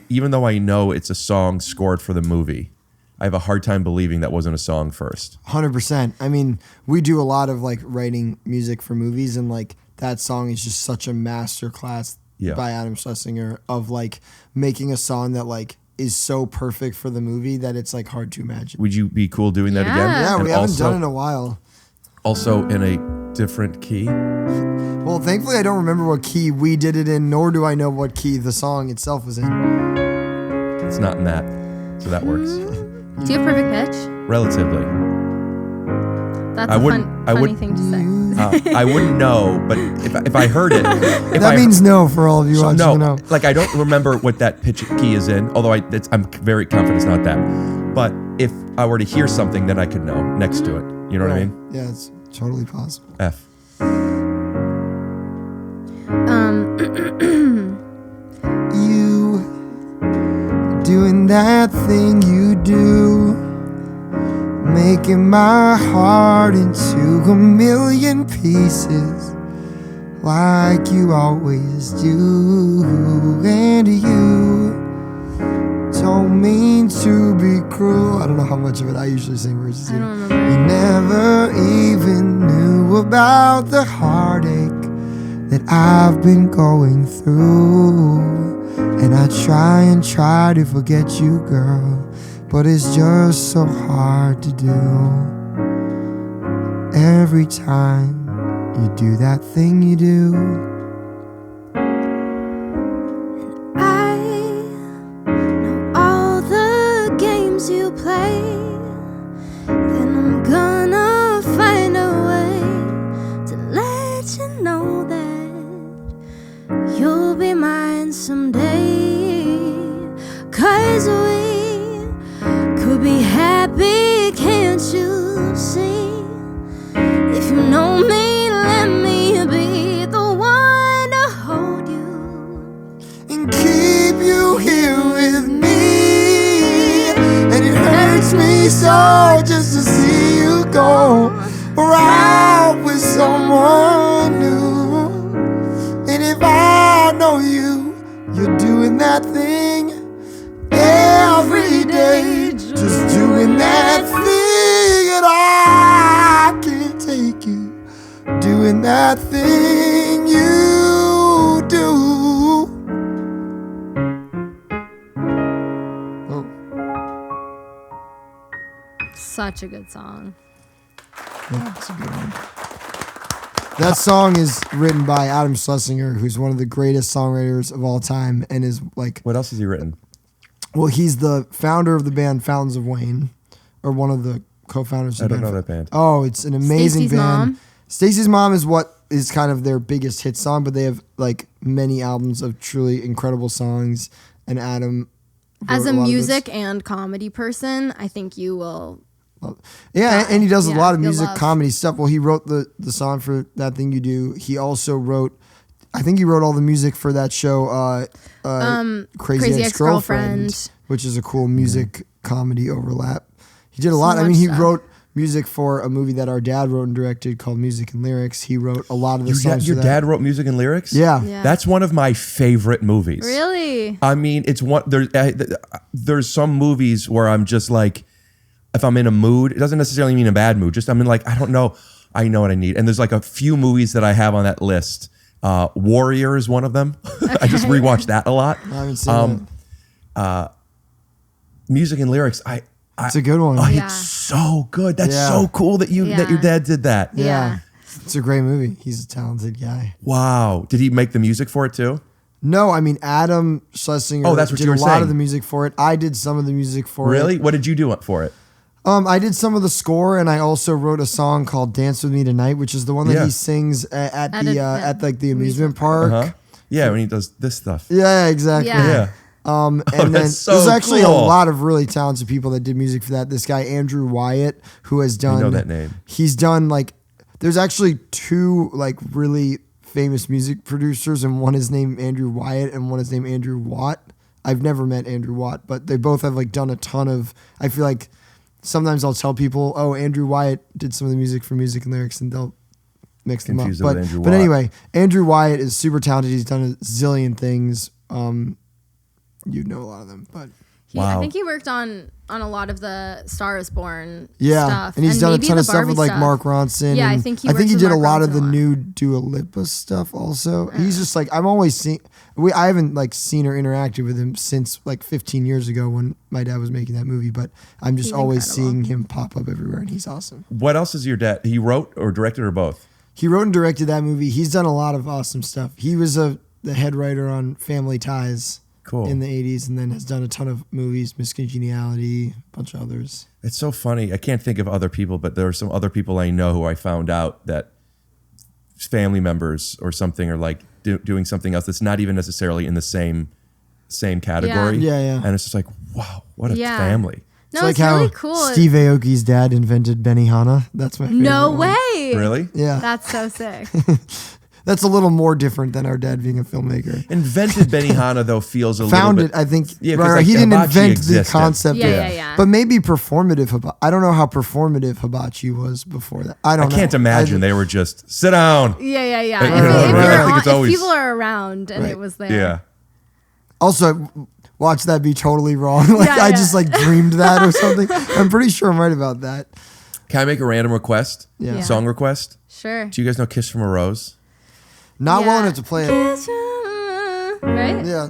even though I know it's a song scored for the movie, I have a hard time believing that wasn't a song first. 100%. I mean, we do a lot of like writing music for movies, and like that song is just such a master class by Adam Schlesinger of like making a song that like is so perfect for the movie that it's like hard to imagine. Would you be cool doing that Yeah. again? Yeah, And we haven't done it in a while. Also in a different key. Well, thankfully, I don't remember what key we did it in, nor do I know what key the song itself was in. It's not in that, so that works. Do you have perfect pitch? Relatively. That's I a wouldn't- I funny wouldn't- thing to say. I wouldn't know, but if I heard it, That means no for all of you watching. no. No. Like I don't remember what that pitch key is in. Although I'm very confident it's not that. But if I were to hear something, then I could know next to it. You know what I mean? Yeah, it's totally possible. F. You doing that thing you do, making my heart into a million pieces, like you always do. And you don't mean to be cruel. I don't know how much of it I usually sing verses. I here. don't remember. You never even knew about the heartache that I've been going through. And I try to forget you, girl, but it's just so hard to do. Every time you do that thing you do. I know all the games you play, then I'm gonna find a way to let you know that you'll be mine someday. 'Cause we could be happy, can't you see? If you know me, let me be the one to hold you And keep you here with me. And it hurts me so just to see you go around with someone new. And if I know you're doing that thing every day, just doing that thing, and I can't take you doing that thing you do. Oh, Such a good song. that's a good one. That song is written by Adam Schlesinger, who's one of the greatest songwriters of all time, and is like, What else has he written? well, he's the founder of the band Fountains of Wayne, or one of the co-founders of I the don't band. know that band. Oh, it's an amazing Stacey's band. Mom. Stacey's Mom is what is kind of their biggest hit song, but they have like many albums of truly incredible songs. And Adam, As wrote a lot of music those. and comedy person, I think you will. Yeah, and he does a Yeah, lot of you'll music, love. comedy stuff. Well, he wrote the song for That Thing You Do. He also wrote, I think he wrote all the music for that show, Crazy Ex-Girlfriend, which is a cool music comedy overlap. He did a lot. I mean, much he stuff. wrote music for a movie that our dad wrote and directed called Music and Lyrics. He wrote a lot of the songs Your for that. dad wrote music and lyrics? Yeah. Yeah. That's one of my favorite movies. Really? I mean, it's one. There's some movies where I'm just like, if I'm in a mood, it doesn't necessarily mean a bad mood. Just I'm in like, I don't know, I know what I need. And there's like a few movies that I have on that list. Warrior is one of them. I just rewatched that a lot. I haven't seen Music and lyrics. It's a good one. Oh, Yeah. it's so good. That's Yeah. so cool that your Yeah. dad did that. Yeah. It's a great movie. He's a talented guy. Wow. Did he make the music for it too? No, I mean, Adam Schlesinger Oh, that's what did you were a lot saying. of the music for it. I did some of the music for it. Really? What did you do for it? I did some of the score, and I also wrote a song called "Dance with Me Tonight," which is the one that Yeah. he sings at At the a- at like the amusement park. Huh? Yeah, when he does this stuff. Yeah, exactly. Yeah. Yeah. And then that's so there's actually cool. a lot of really talented people that did music for that. This guy Andrew Wyatt, who has done know that name. He's done like there's actually two like really famous music producers, and one is named Andrew Wyatt and one is named Andrew Watt. I've never met Andrew Watt, but they both have like done a ton of. I feel like sometimes I'll tell people, "Oh, Andrew Wyatt did some of the music for Music and Lyrics," and they'll mix them up. Confuse it with But Andrew but Watt. anyway, Andrew Wyatt is super talented. He's done a zillion things. You'd know a lot of them, but I Wow. think he worked on a lot of the Star is Born yeah, stuff. and he's done a maybe ton the of stuff Barbie with like Mark Ronson. Yeah, I and think he I think works he with did a Mark lot of Ronson the a lot. new Dua Lipa stuff. Also, he's just like I've always seen. I haven't like seen or interacted with him since like 15 years ago when my dad was making that movie, but I'm just He's always incredible. seeing him pop up everywhere, and he's awesome. What else is your dad? He wrote or directed or both? He wrote and directed that movie. He's done a lot of awesome stuff. He was the head writer on Family Ties. Cool. In the 80s, and then has done a ton of movies, Miss Congeniality, a bunch of others. It's so funny. I can't think of other people, but there are some other people I know who I found out that family members or something are like doing something else that's not even necessarily in the same category. Yeah. And it's just like, wow, what a Yeah. family. No, it's how really cool. Steve Aoki's dad invented Benihana. That's my favorite No one. way. Really? Yeah. That's so sick. That's a little more different than our dad being a filmmaker. Invented Benihana though feels a Founded, little bit. I think. Yeah, 'cause, right, like, he didn't hibachi invent existed. the concept. Yeah, of, yeah, yeah. But maybe performative hibachi. I don't know how performative hibachi was before that. I I don't know. can't imagine they were just sit down. Yeah. You If, know, if, right. you're I think on, it's if always- people are around and Right. it was there. Yeah. Also, watch that be totally wrong. Like Yeah, I yeah. just like dreamed that or something. I'm pretty sure I'm right about that. Can I make a random request? Yeah. Yeah. Song request? Sure. Do you guys know Kiss from a Rose? Not well enough to play it. Right? Yeah.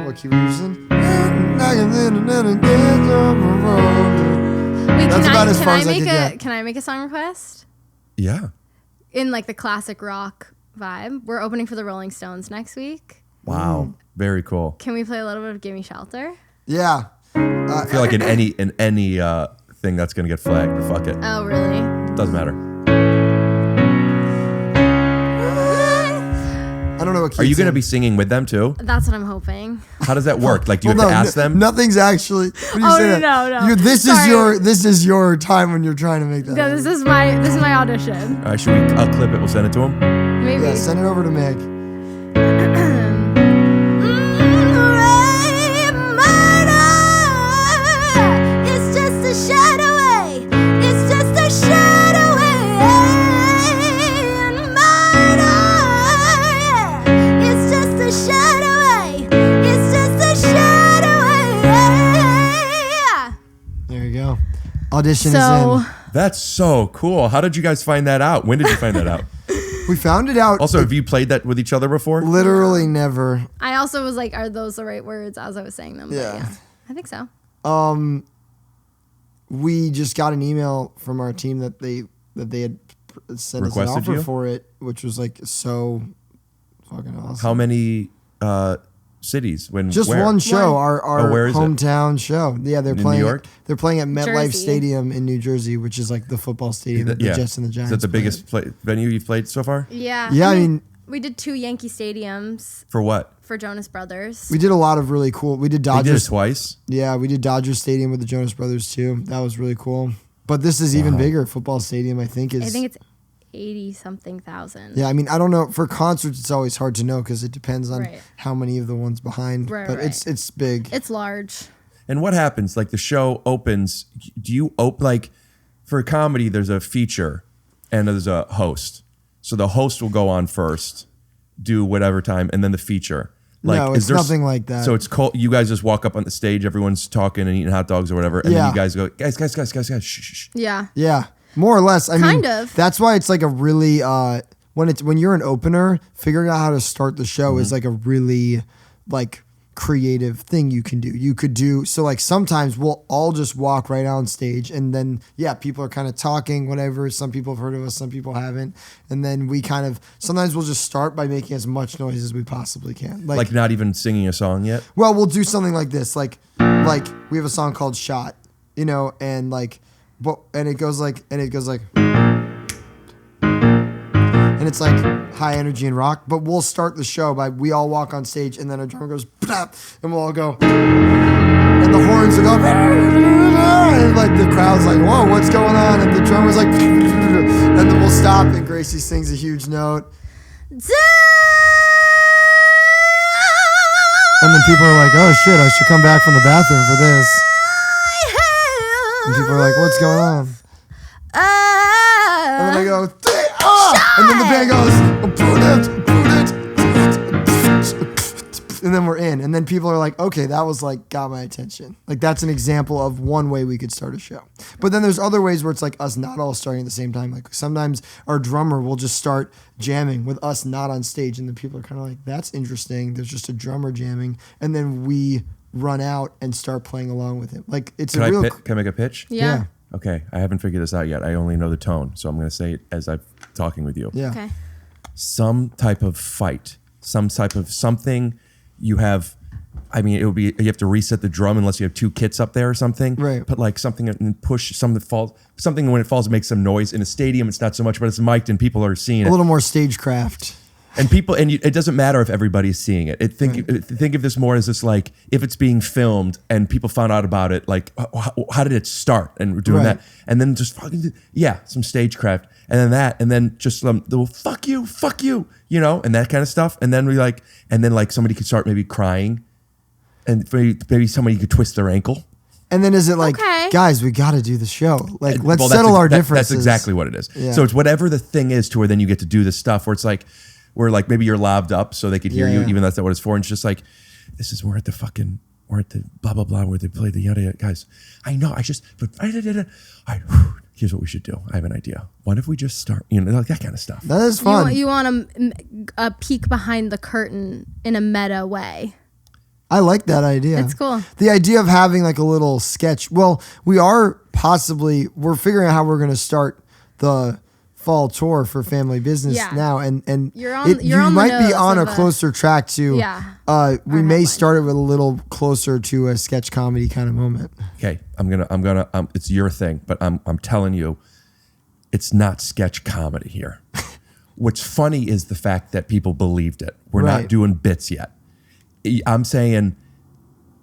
What key were you using? Wait, That's about as far as I could get. Can I make a song request? Yeah. In like the classic rock vibe. We're opening for the Rolling Stones next week. Wow. Very cool. Can we play a little bit of Gimme Shelter? Yeah. I feel like in any thing that's gonna get flagged, but fuck it. Oh, really? Doesn't matter. I don't know what key Are you it's gonna in. be singing with them too? That's what I'm hoping. How does that work? Like, do you Well, have to ask them? Nothing's actually. What do you Oh, say no, that? no. This Sorry. is your time when you're trying to make that. No, this is my audition. All right, I'll clip it. We'll send it to them. Maybe. Yeah, send it over to Meg. It's just a shadow away. It's just a shadow away. It's just a shadow away. It's just a shadow away. There you go. Audition So is in. That's so cool. How did you guys find that out? When did you find that out? We found it out. Also, have you played that with each other before? Literally never. I also was like, are those the right words as I was saying them? But Yeah. I think so. We just got an email from our team that they had sent us an Requested offer you? for it, which was like so fucking awesome. How many cities? Just where? one show, our where is it? hometown show. Yeah, they're In playing. New York? They're playing at MetLife Jersey. Stadium in New Jersey, which is like the football stadium that the Jets and the Giants. Is that the play biggest venue you've played so far? Yeah. Yeah, I mean, we did 2 Yankee stadiums For what? for Jonas Brothers. we did a lot of really cool. We did They did it Dodgers. twice. Yeah, we did Dodger Stadium with the Jonas Brothers too. That was really cool. But this is even bigger. Football Stadium, I think is. I think it's 80-something thousand. Yeah, I mean, I don't know. For concerts, it's always hard to know because it depends on Right. how many of the ones behind. Right, but right. it's big. It's large. And what happens? Like the show opens. Do you like for a comedy? There's a feature, and there's a host. So the host will go on first, do whatever time, and then the feature. Like, No, is it's there nothing like that. So it's cold. You guys just walk up on the stage. Everyone's talking and eating hot dogs or whatever, and then Yeah. you guys go, guys, shh, shh, shh. Yeah. Yeah, more or less. I mean, Kind of. That's why it's like a really when you're an opener, figuring out how to start the show is like a really like creative thing you can do. You could do so like sometimes we'll all just walk right on stage and then people are kind of talking whatever. Some people have heard of us, some people haven't, and then we kind of sometimes we'll just start by making as much noise as we possibly can. Like not even singing a song yet. Well, we'll do something like this. Like we have a song called "Shot," and it goes like, and it's like high energy and rock. But we'll start the show by we all walk on stage, and then our drummer goes, "Plap," and we'll all go, and the horns will go, and like the crowd's like, "Whoa, what's going on?" And the drummer's like, and then we'll stop, and Gracie sings a huge note. And then people are like, "Oh shit, I should come back from the bathroom for this." And people are like, "What's going on?" And then I go, and then the band goes, and then we're in. And then people are like, "Okay, that was like got my attention." Like that's an example of one way we could start a show. But then there's other ways where it's like us not all starting at the same time. Like sometimes our drummer will just start jamming with us not on stage, and then people are kind of like, "That's interesting." There's just a drummer jamming, and then we run out and start playing along with him. Like it's Can a real. Can I make a pitch? Yeah. Okay, I haven't figured this out yet. I only know the tone, so I'm going to say it as I'm talking with you. Yeah. Okay. Some type of fight, some type of something you have. I mean, it would be you have to reset the drum unless you have 2 kits up there or something. Right. Put like something and push something that falls. Something when it falls makes some noise. In a stadium, it's not so much, but it's mic'd and people are seeing A it. little more stagecraft. And people, it doesn't matter if everybody's seeing it. Think of this more as this like if it's being filmed and people found out about it, like how did it start? And we're doing Right. that, and then just some stagecraft, and then just the fuck you, and that kind of stuff, and then somebody could start maybe crying, and maybe somebody could twist their ankle. And then is it like, Okay. guys, we got to do the show. Like, let's Well, settle our differences. That's exactly what it is. Yeah. So it's whatever the thing is to where then you get to do this stuff where it's like, where like maybe you're lobbed up so they could hear you, Yeah. even though that's not what it's for. And it's just like, we're Or at the blah, blah, blah, where they play the yada yada. Guys, I know, but here's what we should do. I have an idea. What if we just start, like that kind of stuff. That is fun. You want a peek behind the curtain in a meta way. I like that idea. It's cool. The idea of having like a little sketch. Well, we're figuring out how we're going to start the fall tour for Family Business now, and you might be on a closer track to. Yeah. We may start it with a little closer to a sketch comedy kind of moment. Okay, I'm gonna. It's your thing, but I'm telling you, it's not sketch comedy here. What's funny is the fact that people believed it. We're not doing bits yet. I'm saying,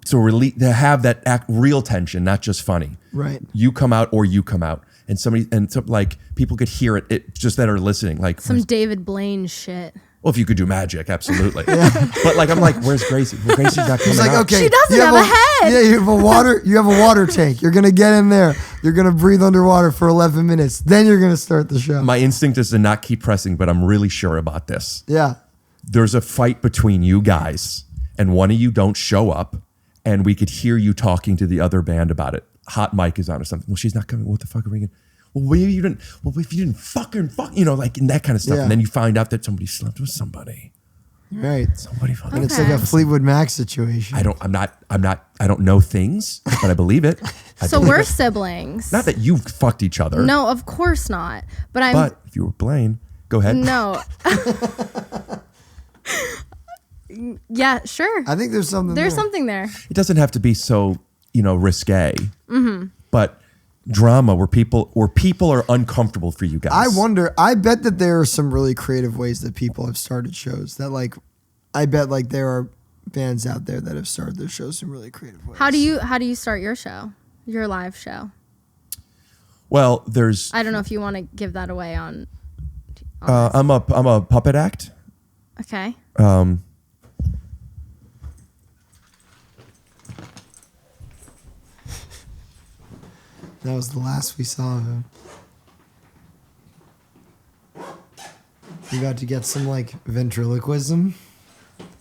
so to have that real tension, not just funny. Right. You come out or you come out. And like people could hear it just that are listening. Like some David Blaine shit. Well, if you could do magic, absolutely. But like, I'm like, where's Gracie? Well, Gracie's not coming. He's like, out. okay, she doesn't have a head. Yeah, you have a water tank. You're gonna get in there. You're gonna breathe underwater for 11 minutes. Then you're gonna start the show. My instinct is to not keep pressing, but I'm really sure about this. Yeah. There's a fight between you guys, and one of you don't show up, and we could hear you talking to the other band about it. Hot mic is on or something. Well, she's not coming. What the fuck are we gonna? Well, maybe you didn't. Well, if you didn't fucking, like in that kind of stuff, and then you find out that somebody slept with somebody. Right. Somebody fucking. And it's like a Fleetwood Mac situation. I don't know things, but I believe it. So we're siblings. Not that you fucked each other. No, of course not. But if you were Blaine, go ahead. No. Yeah, sure. I think there's something there. It doesn't have to be so, risque. Mm-hmm. But drama where people are uncomfortable for you guys. I bet that there are some really creative ways that people have started shows that I bet there are bands out there that have started their shows in really creative ways. How do you start your show? Your live show? Well, I don't know if you want to give that away on I'm a puppet act. Okay. That was the last we saw of him. You got to get some ventriloquism.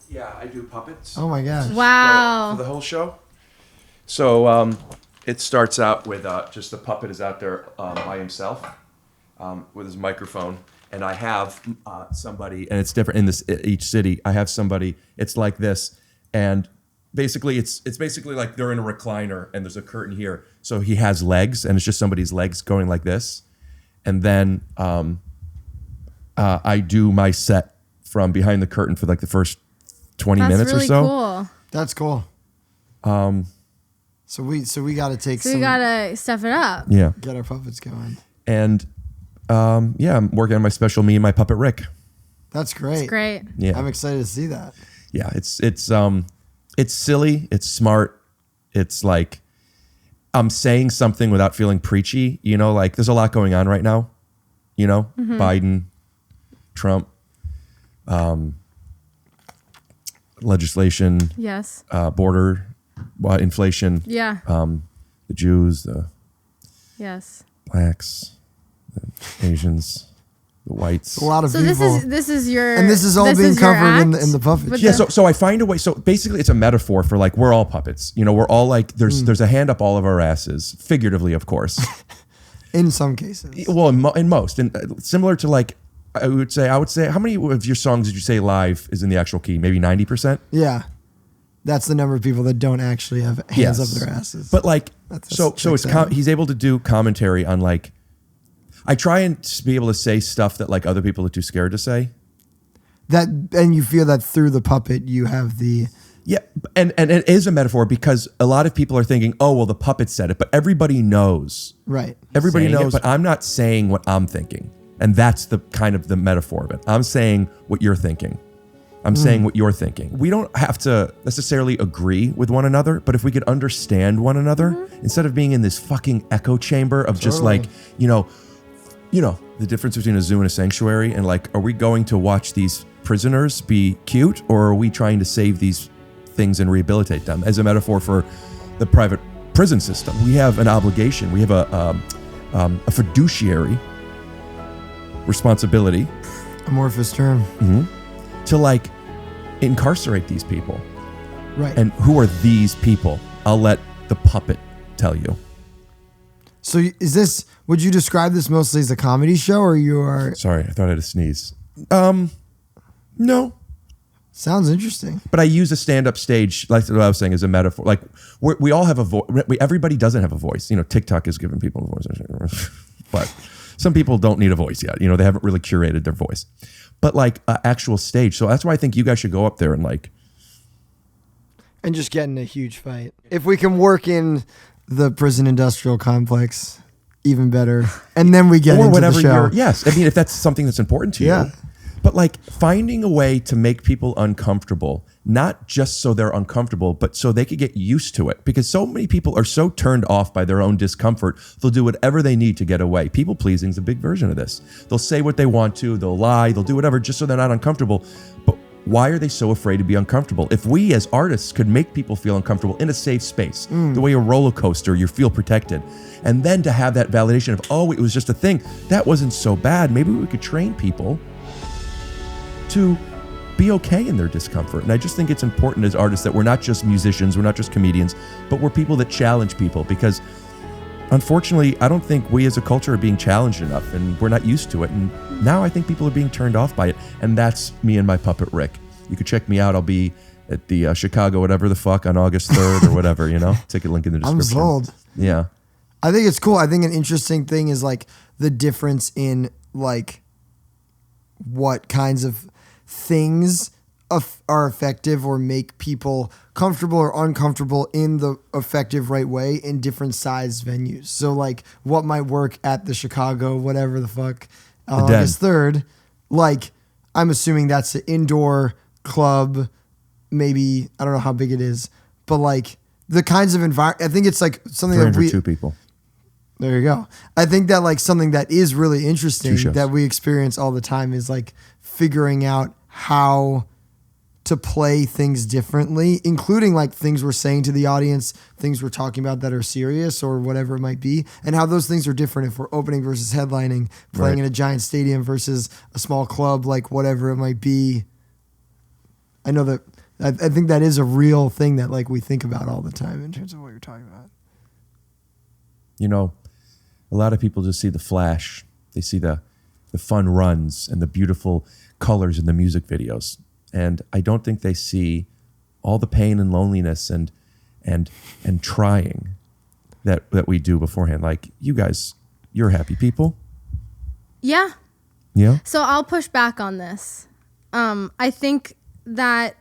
Yeah, I do puppets. Oh my gosh! Wow. For the whole show. So it starts out with just the puppet is out there by himself with his microphone, and I have somebody, and it's different in each city. I have somebody. It's like this, and basically it's basically like they're in a recliner and there's a curtain here, so he has legs and it's just somebody's legs going like this, and then I do my set from behind the curtain for like the first 20 minutes or so. Cool. That's cool. So we got to take we got to step it up. Yeah. Get our puppets going. And I'm working on my special Me and My Puppet Rick. That's great. It's great. Yeah. I'm excited to see that. Yeah, it's silly, it's smart. It's like I'm saying something without feeling preachy, like there's a lot going on right now. Biden, Trump, legislation, yes, border, inflation, yeah, the Jews, the yes, blacks, the Asians, the whites. A lot of so people. this is your and this is all being covered in the puppet. Yeah, so I find a way. So basically, it's a metaphor for we're all puppets. We're all like there's a hand up all of our asses, figuratively, of course. In some cases. Well, in most, and similar to I would say, how many of your songs did you say live is in the actual key? Maybe 90%. Yeah, that's the number of people that don't actually have hands up their asses. But he's able to do commentary on I try and be able to say stuff that other people are too scared to say. And you feel that through the puppet you have the. Yeah, and it is a metaphor because a lot of people are thinking, oh well, the puppet said it, but everybody knows. Right. Everybody knows, but I'm not saying what I'm thinking. And that's the kind of the metaphor of it. I'm saying what you're thinking. I'm saying what you're thinking. We don't have to necessarily agree with one another, but if we could understand one another, instead of being in this fucking echo chamber of just the difference between a zoo and a sanctuary, and are we going to watch these prisoners be cute, or are we trying to save these things and rehabilitate them? As a metaphor for the private prison system, we have an obligation. We have a fiduciary responsibility, amorphous term, to incarcerate these people. Right. And who are these people? I'll let the puppet tell you. So would you describe this mostly as a comedy show, or you are? Sorry, I thought I had a sneeze. No. Sounds interesting. But I use a stand-up stage, like what I was saying, as a metaphor. Like we all have a voice. Everybody doesn't have a voice. TikTok is giving people a voice, but some people don't need a voice yet. They haven't really curated their voice. But like an actual stage. So that's why I think you guys should go up there and like. And just get in a huge fight. If we can work in the prison industrial complex, even better. And then we get into the show. Yes. I mean, if that's something that's important to you. But like finding a way to make people uncomfortable, not just so they're uncomfortable, but so they could get used to it. Because so many people are so turned off by their own discomfort, they'll do whatever they need to get away. People pleasing is a big version of this. They'll say what they want to, they'll lie, they'll do whatever just so they're not uncomfortable. But why are they so afraid to be uncomfortable? If we as artists could make people feel uncomfortable in a safe space, the way a roller coaster, you feel protected. And then to have that validation of, oh, it was just a thing. That wasn't so bad. Maybe we could train people to be okay in their discomfort. And I just think it's important as artists that we're not just musicians, we're not just comedians, but we're people that challenge people, because unfortunately, I don't think we as a culture are being challenged enough, and we're not used to it. And now I think people are being turned off by it. And that's me and my puppet Rick. You can check me out. I'll be at the Chicago, whatever the fuck, on August 3rd or whatever, Ticket link in the description. I'm sold. Yeah. I think it's cool. I think an interesting thing is like the difference in like what kinds of things are effective or make people comfortable or uncomfortable in the effective right way in different size venues. So like what might work at the Chicago, whatever the fuck, August 3rd, like I'm assuming that's an indoor club, maybe, I don't know how big it is, but like the kinds of environment, I think it's like something that we, 2 people. There you go. I think that like something that is really interesting that we experience all the time is like figuring out how to play things differently, including like things we're saying to the audience, things we're talking about that are serious or whatever it might be, and how those things are different if we're opening versus headlining, playing in a giant stadium versus a small club, like whatever it might be. I know that I think that is a real thing that like we think about all the time in terms of what you're talking about. A lot of people just see the flash. They see the fun runs and the beautiful colors in the music videos. And I don't think they see all the pain and loneliness and trying that we do beforehand. Like, you guys, you're happy people. Yeah. Yeah. So I'll push back on this. I think that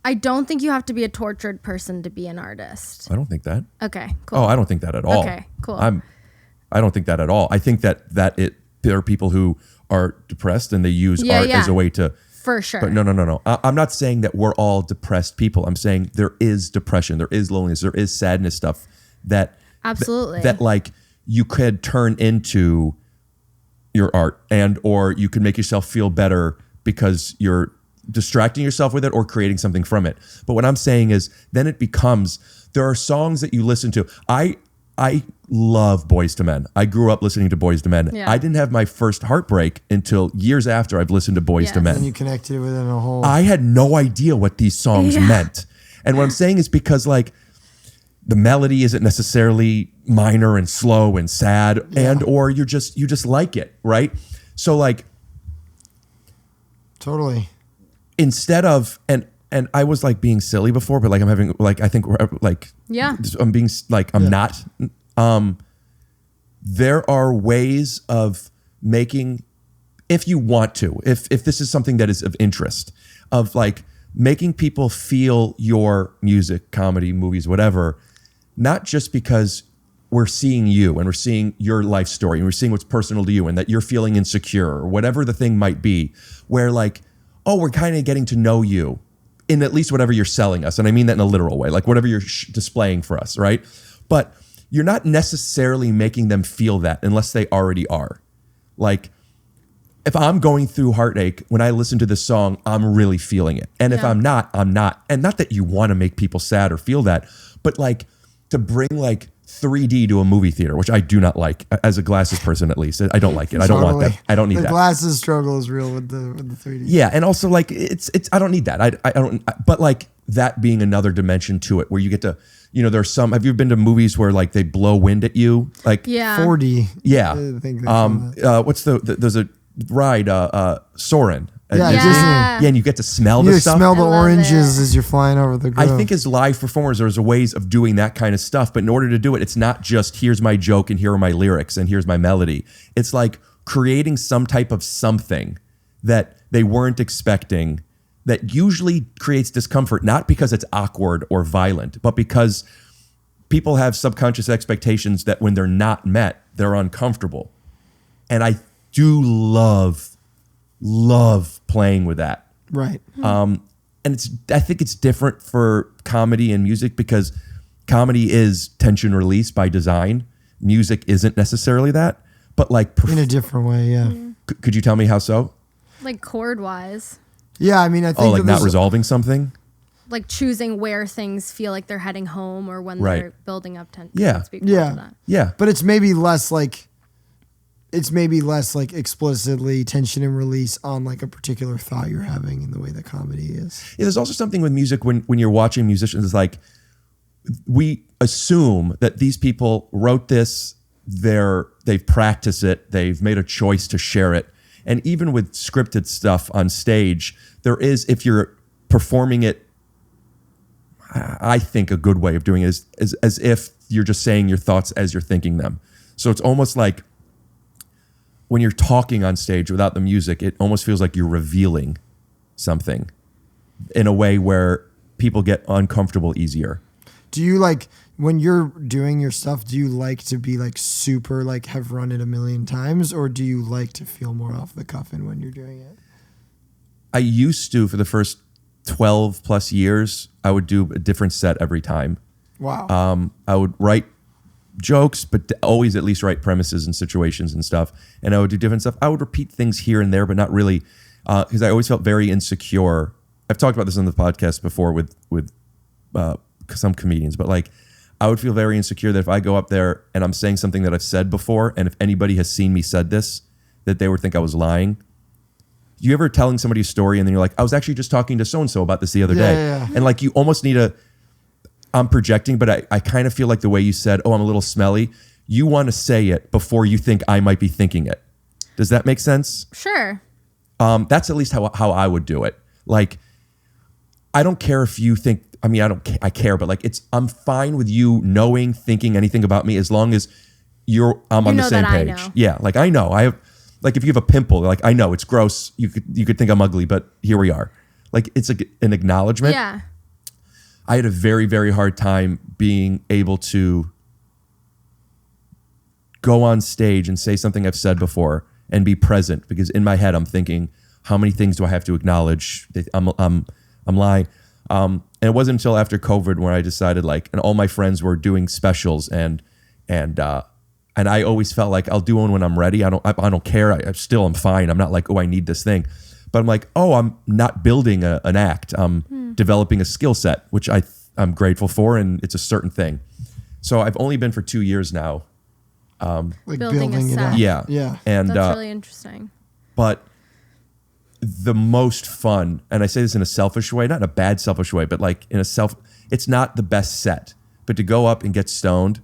I don't think you have to be a tortured person to be an artist. I don't think that. Okay, cool. Oh, I don't think that at all. Okay, cool. I don't think that at all. I think that there are people who are depressed and they use art as a way to. For sure. But no. I'm not saying that we're all depressed people. I'm saying there is depression, there is loneliness, there is sadness stuff that absolutely that like you could turn into your art, and or you could make yourself feel better because you're distracting yourself with it or creating something from it. But what I'm saying is then it becomes, there are songs that you listen to. I love Boyz II Men. I grew up listening to Boyz II Men. Yeah. I didn't have my first heartbreak until years after I've listened to Boyz II Men. And you connected with it in a whole. I had no idea what these songs meant. And what I'm saying is because like the melody isn't necessarily minor and slow and sad, and or you just like it, right? So like totally. Instead of and I was like being silly before, but like I'm having like I think we're like I'm being like I'm not. There are ways of making, if you want to, if this is something that is of interest, of like making people feel your music, comedy, movies, whatever, not just because we're seeing you and we're seeing your life story and we're seeing what's personal to you and that you're feeling insecure or whatever the thing might be, where like, oh, we're kind of getting to know you in at least whatever you're selling us. And I mean that in a literal way, like whatever you're displaying for us, right? But you're not necessarily making them feel that unless they already are. Like, if I'm going through heartache, when I listen to this song, I'm really feeling it. And if I'm not, I'm not. And not that you want to make people sad or feel that, but like to bring like 3D to a movie theater, which I do not like as a glasses person, at least. I don't like it. I don't want that. I don't need that. The glasses struggle is real with the 3D. Yeah. And also like, it's I don't need that. I don't, but like that being another dimension to it, where you get to, there's some. Have you been to movies where like they blow wind at you? Like 4D. Yeah. I think they call that. What's there's a ride, Soarin'. Yeah, Disney. Disney. Yeah, and you get to smell You the stuff. smell the love oranges it. as you're flying over the grove. I think as live performers, there's a ways of doing that kind of stuff. But in order to do it, it's not just here's my joke and here are my lyrics and here's my melody. It's like creating some type of something that they weren't expecting that usually creates discomfort, not because it's awkward or violent, but because people have subconscious expectations that when they're not met, they're uncomfortable. And I do love playing with that. Right. And I think it's different for comedy and music because comedy is tension release by design. Music isn't necessarily that, but like in a different way, yeah. Could you tell me how so? Like chord wise. Yeah, I mean, I think like not resolving something? Like choosing where things feel like they're heading home or when Right. they're building up tension. Yeah. Yeah. But it's maybe less like explicitly tension and release on like a particular thought you're having in the way that comedy is. Yeah, there's also something with music when you're watching musicians, it's like we assume that these people wrote this, they've practiced it, they've made a choice to share it. And even with scripted stuff on stage, there is, if you're performing it, I think a good way of doing it is as if you're just saying your thoughts as you're thinking them. So it's almost like when you're talking on stage without the music, it almost feels like you're revealing something in a way where people get uncomfortable easier. Do you like, when you're doing your stuff, do you like to be like super like have run it a million times, or do you like to feel more off the cuff when you're doing it? I used to, for the first 12 plus years, I would do a different set every time. Wow. I would write jokes, but always at least write premises and situations and stuff. And I would do different stuff. I would repeat things here and there, but not really, because I always felt very insecure. I've talked about this on the podcast before with some comedians, but like I would feel very insecure that if I go up there and I'm saying something that I've said before, and if anybody has seen me said this, that they would think I was lying. You ever telling somebody a story and then you're like, I was actually just talking to so-and-so about this the other day. Yeah. And like you almost need I'm projecting, but I kind of feel like the way you said, oh, I'm a little smelly. You want to say it before you think I might be thinking it. Does that make sense? Sure. That's at least how I would do it. Like, I don't care if you think, I care, but like I'm fine with you knowing, thinking anything about me as long as I'm on the same page. I know. Yeah. Like I know like if you have a pimple, like I know it's gross. You could think I'm ugly, but here we are. Like it's an acknowledgement. Yeah. I had a very, very hard time being able to go on stage and say something I've said before and be present, because in my head I'm thinking, how many things do I have to acknowledge? I'm lying. And it wasn't until after COVID when I decided, like, and all my friends were doing specials, and I always felt like I'll do one when I'm ready. I don't care. I'm fine. I'm not like, oh, I need this thing. But I'm like, oh, I'm not building an act. I'm developing a skill set, which I'm grateful for, and it's a certain thing. So I've only been for 2 years now. Like building a it set. up. Yeah. And That's really interesting. but the most fun, and I say this in a selfish way, not in a bad selfish way, but like it's not the best set, but to go up and get stoned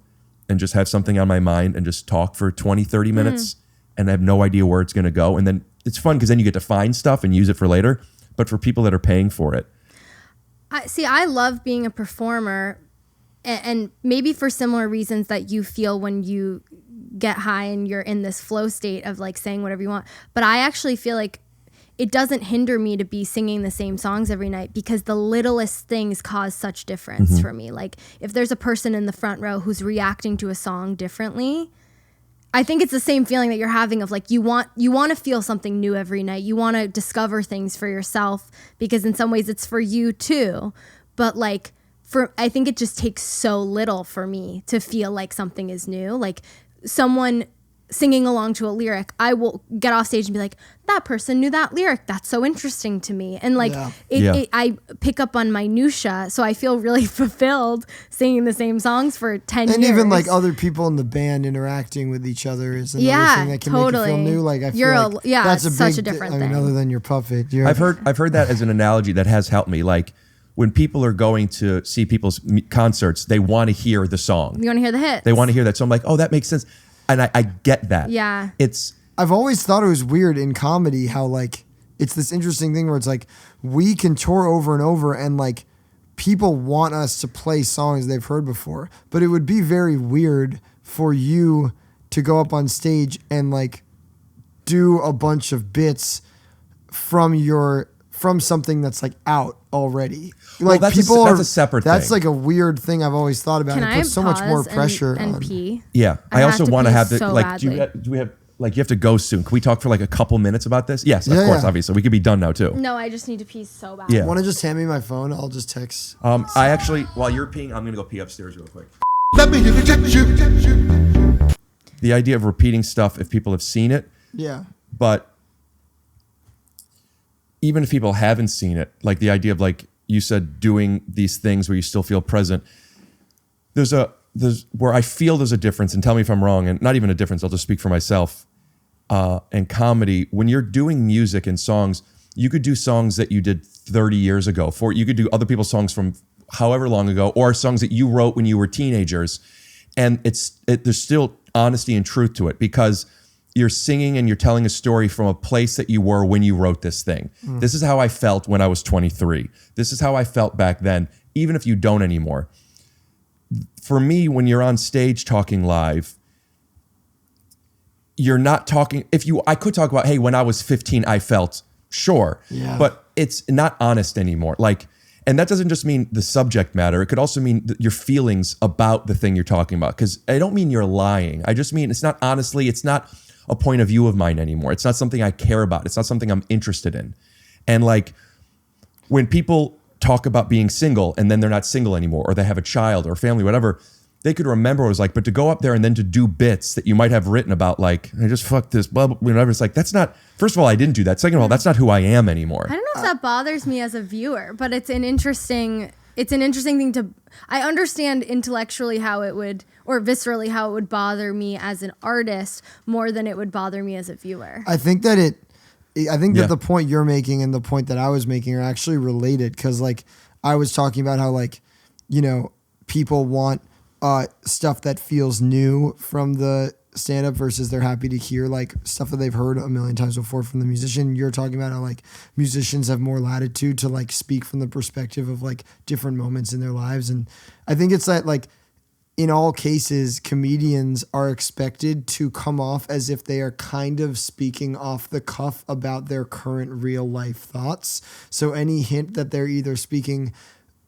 and just have something on my mind and just talk for 20, 30 minutes and I have no idea where it's going to go. And then it's fun because then you get to find stuff and use it for later. But for people that are paying for it. I love being a performer, and maybe for similar reasons that you feel when you get high and you're in this flow state of like saying whatever you want. But I actually feel like it doesn't hinder me to be singing the same songs every night, because the littlest things cause such difference for me. Like if there's a person in the front row who's reacting to a song differently, I think it's the same feeling that you're having of like you want to feel something new every night. You want to discover things for yourself, because in some ways it's for you too. But like I think it just takes so little for me to feel like something is new. Like someone singing along to a lyric, I will get off stage and be like, that person knew that lyric. That's so interesting to me. And like, I pick up on minutia. So I feel really fulfilled singing the same songs for 10 years. And even like other people in the band interacting with each other is another thing that can make you feel new. Like I feel like that's it's such a different thing. Other than your puppet. I've heard that as an analogy that has helped me. Like when people are going to see people's concerts, they want to hear the song. You want to hear the hits. They want to hear that. So I'm like, oh, that makes sense. And I get that. Yeah. I've always thought it was weird in comedy how like it's this interesting thing where it's like we can tour over and over and like people want us to play songs they've heard before, but it would be very weird for you to go up on stage and like do a bunch of bits from something that's like out already. Like that's people that's a separate that's thing. like a weird thing I've always thought about. Can It I puts so much more pause pressure and on. pee? Yeah. I I also have to want to pee have the, so like, do we have, like, you have to go soon. Can we talk for like a couple minutes about this? Yes, of course, obviously. We could be done now too. No, I just need to pee so bad. Yeah. Want to just hand me my phone? I'll just text. I actually, while you're peeing, I'm going to go pee upstairs real quick. Let me inject you. The idea of repeating stuff if people have seen it, Yeah. but even if people haven't seen it, like the idea of, like you said, doing these things where you still feel present, there's where I feel there's a difference, and tell me if I'm wrong, and not even a difference, I'll just speak for myself. And comedy, when you're doing music and songs, you could do songs that you did 30 years ago. You could do other people's songs from however long ago, or songs that you wrote when you were teenagers, and there's still honesty and truth to it because you're singing and you're telling a story from a place that you were when you wrote this thing. This is how I felt when I was 23. This is how I felt back then, even if you don't anymore. For me, when you're on stage talking live, you're not talking. I could talk about, hey, when I was 15, I felt, sure. Yeah. But it's not honest anymore. Like, and that doesn't just mean the subject matter. It could also mean your feelings about the thing you're talking about. Because I don't mean you're lying. I just mean it's not honestly, it's not a point of view of mine anymore. It's not something I care about. It's not something I'm interested in. And like, when people talk about being single and then they're not single anymore, or they have a child or family, whatever, they could remember what it was like. But to go up there and then to do bits that you might have written about, like, I just fucked this, blah, blah, whatever. It's like, that's not, first of all, I didn't do that. Second of all, that's not who I am anymore. I don't know if that bothers me as a viewer, but it's an interesting thing to, I understand intellectually how it would, or viscerally how it would bother me as an artist more than it would bother me as a viewer. I think that that the point you're making and the point that I was making are actually related, because like I was talking about how, like, you know, people want stuff that feels new from the stand-up versus they're happy to hear like stuff that they've heard a million times before from the musician. You're talking about how like musicians have more latitude to like speak from the perspective of like different moments in their lives. And I think it's that like in all cases, comedians are expected to come off as if they are kind of speaking off the cuff about their current real life thoughts. So any hint that they're either speaking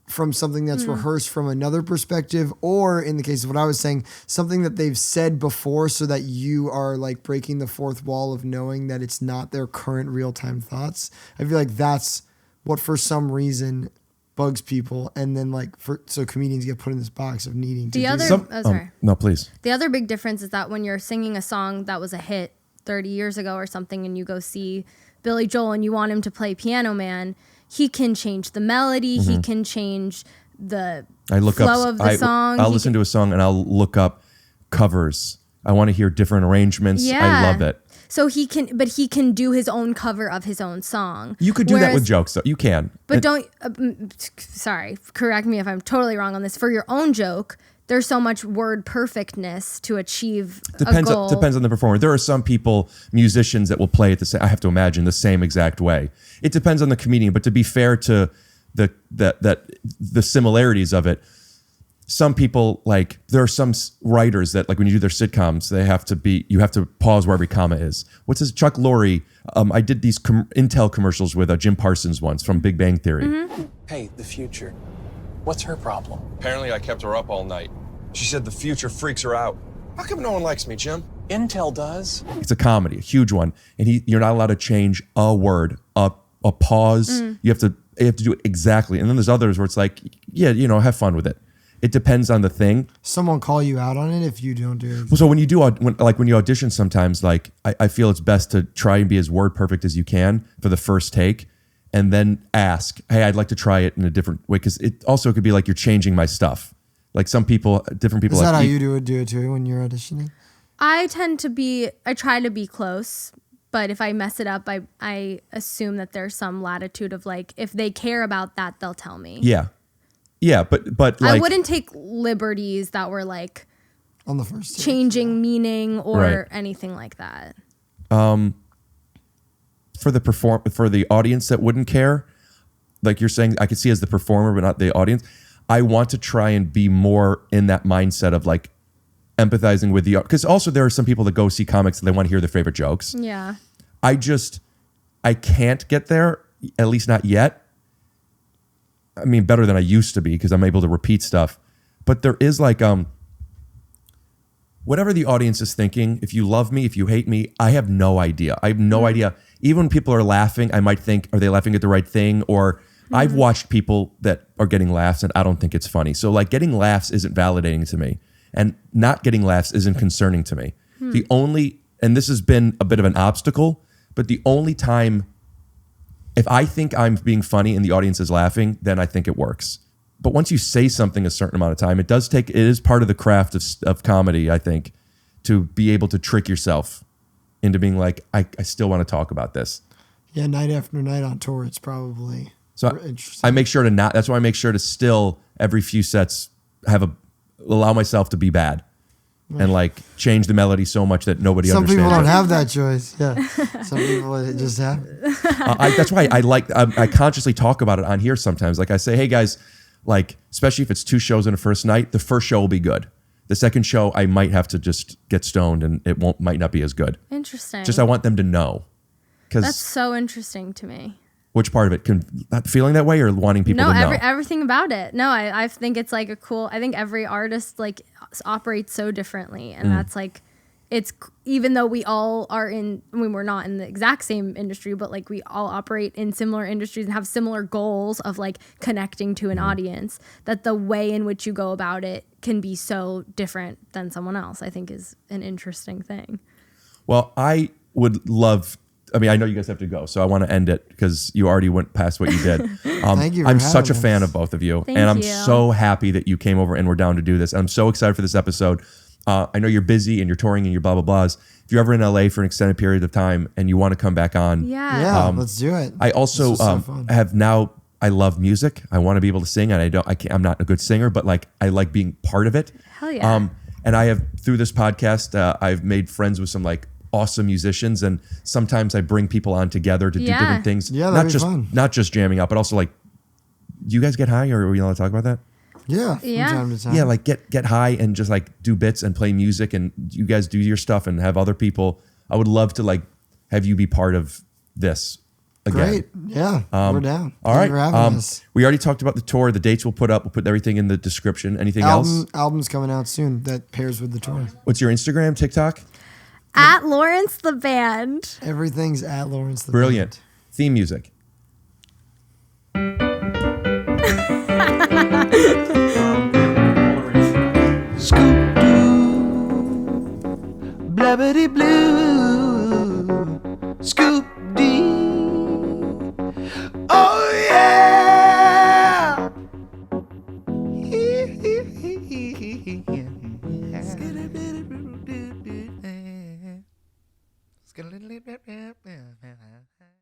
from something that's rehearsed from another perspective, or in the case of what I was saying, something that they've said before, so that you are like breaking the fourth wall of knowing that it's not their current real-time thoughts. I feel like that's what for some reason bugs people, and then like so comedians get put in this box of needing to sorry. No, please. The other big difference is that when you're singing a song that was a hit 30 years ago or something, and you go see Billy Joel and you want him to play Piano Man, he can change the melody. He can change the flow of the song. I'll listen to a song and I'll look up covers. I want to hear different arrangements. Yeah. I love it. So he can do his own cover of his own song. You could do that with jokes, though. You can. But sorry, correct me if I'm totally wrong on this. For your own joke, there's so much word perfectness to achieve a goal. Depends on the performer. There are some musicians that will play it I have to imagine, the same exact way. It depends on the comedian, but to be fair to the similarities of it, some people, like, there are some writers that, like, when you do their sitcoms, you have to pause where every comma is. What's this? Chuck Lorre. I did these Intel commercials with Jim Parsons once from Big Bang Theory. Mm-hmm. Hey, the future. What's her problem? Apparently I kept her up all night. She said the future freaks her out. How come no one likes me, Jim? Intel does. It's a comedy, a huge one. And you're not allowed to change a word, a pause. You have to do it exactly. And then there's others where it's like, yeah, have fun with it. It depends on the thing. Someone call you out on it if you don't do it. So when you audition, sometimes, like, I feel it's best to try and be as word perfect as you can for the first take, and then ask, hey, I'd like to try it in a different way, because it also could be like you're changing my stuff. Like different people. Is that how you do it too when you're auditioning? I try to be close, But if I mess it up, I assume that there's some latitude of like, if they care about that, they'll tell me. Yeah. Yeah, but like, I wouldn't take liberties that were like on the first take, changing meaning or Right. anything like that. For the audience that wouldn't care, like you're saying, I could see as the performer, but not the audience. I want to try and be more in that mindset of like empathizing with the, because also there are some people that go see comics and they want to hear their favorite jokes. Yeah. I can't get there, at least not yet. I mean, better than I used to be because I'm able to repeat stuff. But there is like, whatever the audience is thinking, if you love me, if you hate me, I have no idea. I have no idea. Even when people are laughing, I might think, are they laughing at the right thing? Or I've watched people that are getting laughs and I don't think it's funny. So like getting laughs isn't validating to me. And not getting laughs isn't concerning to me. The only, and this has been a bit of an obstacle, but the only time, if I think I'm being funny and the audience is laughing, then I think it works. But once you say something a certain amount of time, it is part of the craft of comedy, I think, to be able to trick yourself into being like, I still want to talk about this. Yeah, night after night on tour, it's probably interesting. I make sure to not, that's why I make sure to still every few sets allow myself to be bad. And like change the melody so much that nobody Some understands. people don't it. have that choice. Yeah. Some people it just have. That's why I consciously talk about it on here sometimes. Like I say, hey guys, like, especially if it's 2 shows in a first night, the first show will be good. The second show, I might have to just get stoned and it might not be as good. Interesting. Just I want them to know. That's so interesting to me. Which part of it? Feeling that way or wanting people to know? No, everything about it. No, I think it's like I think every artist like operates so differently. And that's like, it's, even though we all are we're not in the exact same industry, but like we all operate in similar industries and have similar goals of like connecting to an audience, that the way in which you go about it can be so different than someone else, I think is an interesting thing. Well, I would love, I mean, I know you guys have to go, so I want to end it because you already went past what you did. Thank you. I'm such a fan of both of you. Thank and I'm you. so happy that you came over and we're down to do this. I'm so excited for this episode. I know you're busy and you're touring and you're blah, blah, blahs. If you're ever in LA for an extended period of time and you want to come back on. Yeah. Let's do it. I also I love music. I want to be able to sing, and I'm not a good singer, but like I like being part of it. Hell yeah. And I have, through this podcast, I've made friends with some like awesome musicians, and sometimes I bring people on together to do different things. Yeah, not just jamming out, but also like, do you guys get high, or are we allowed to talk about that? Yeah. From time to time. Yeah, like get high and just like do bits and play music, and you guys do your stuff and have other people. I would love to like have you be part of this again. Great. Yeah. We're down. All Thank you right. for having us. We already talked about the tour. The dates we'll put up. We'll put everything in the description. Anything else? Album's coming out soon that pairs with the tour. What's your Instagram, TikTok? At Lawrence the Band. Everything's at Lawrence the Brilliant. Band. Theme music. Scoop doo, blabbity blue, scoop dee. Oh yeah.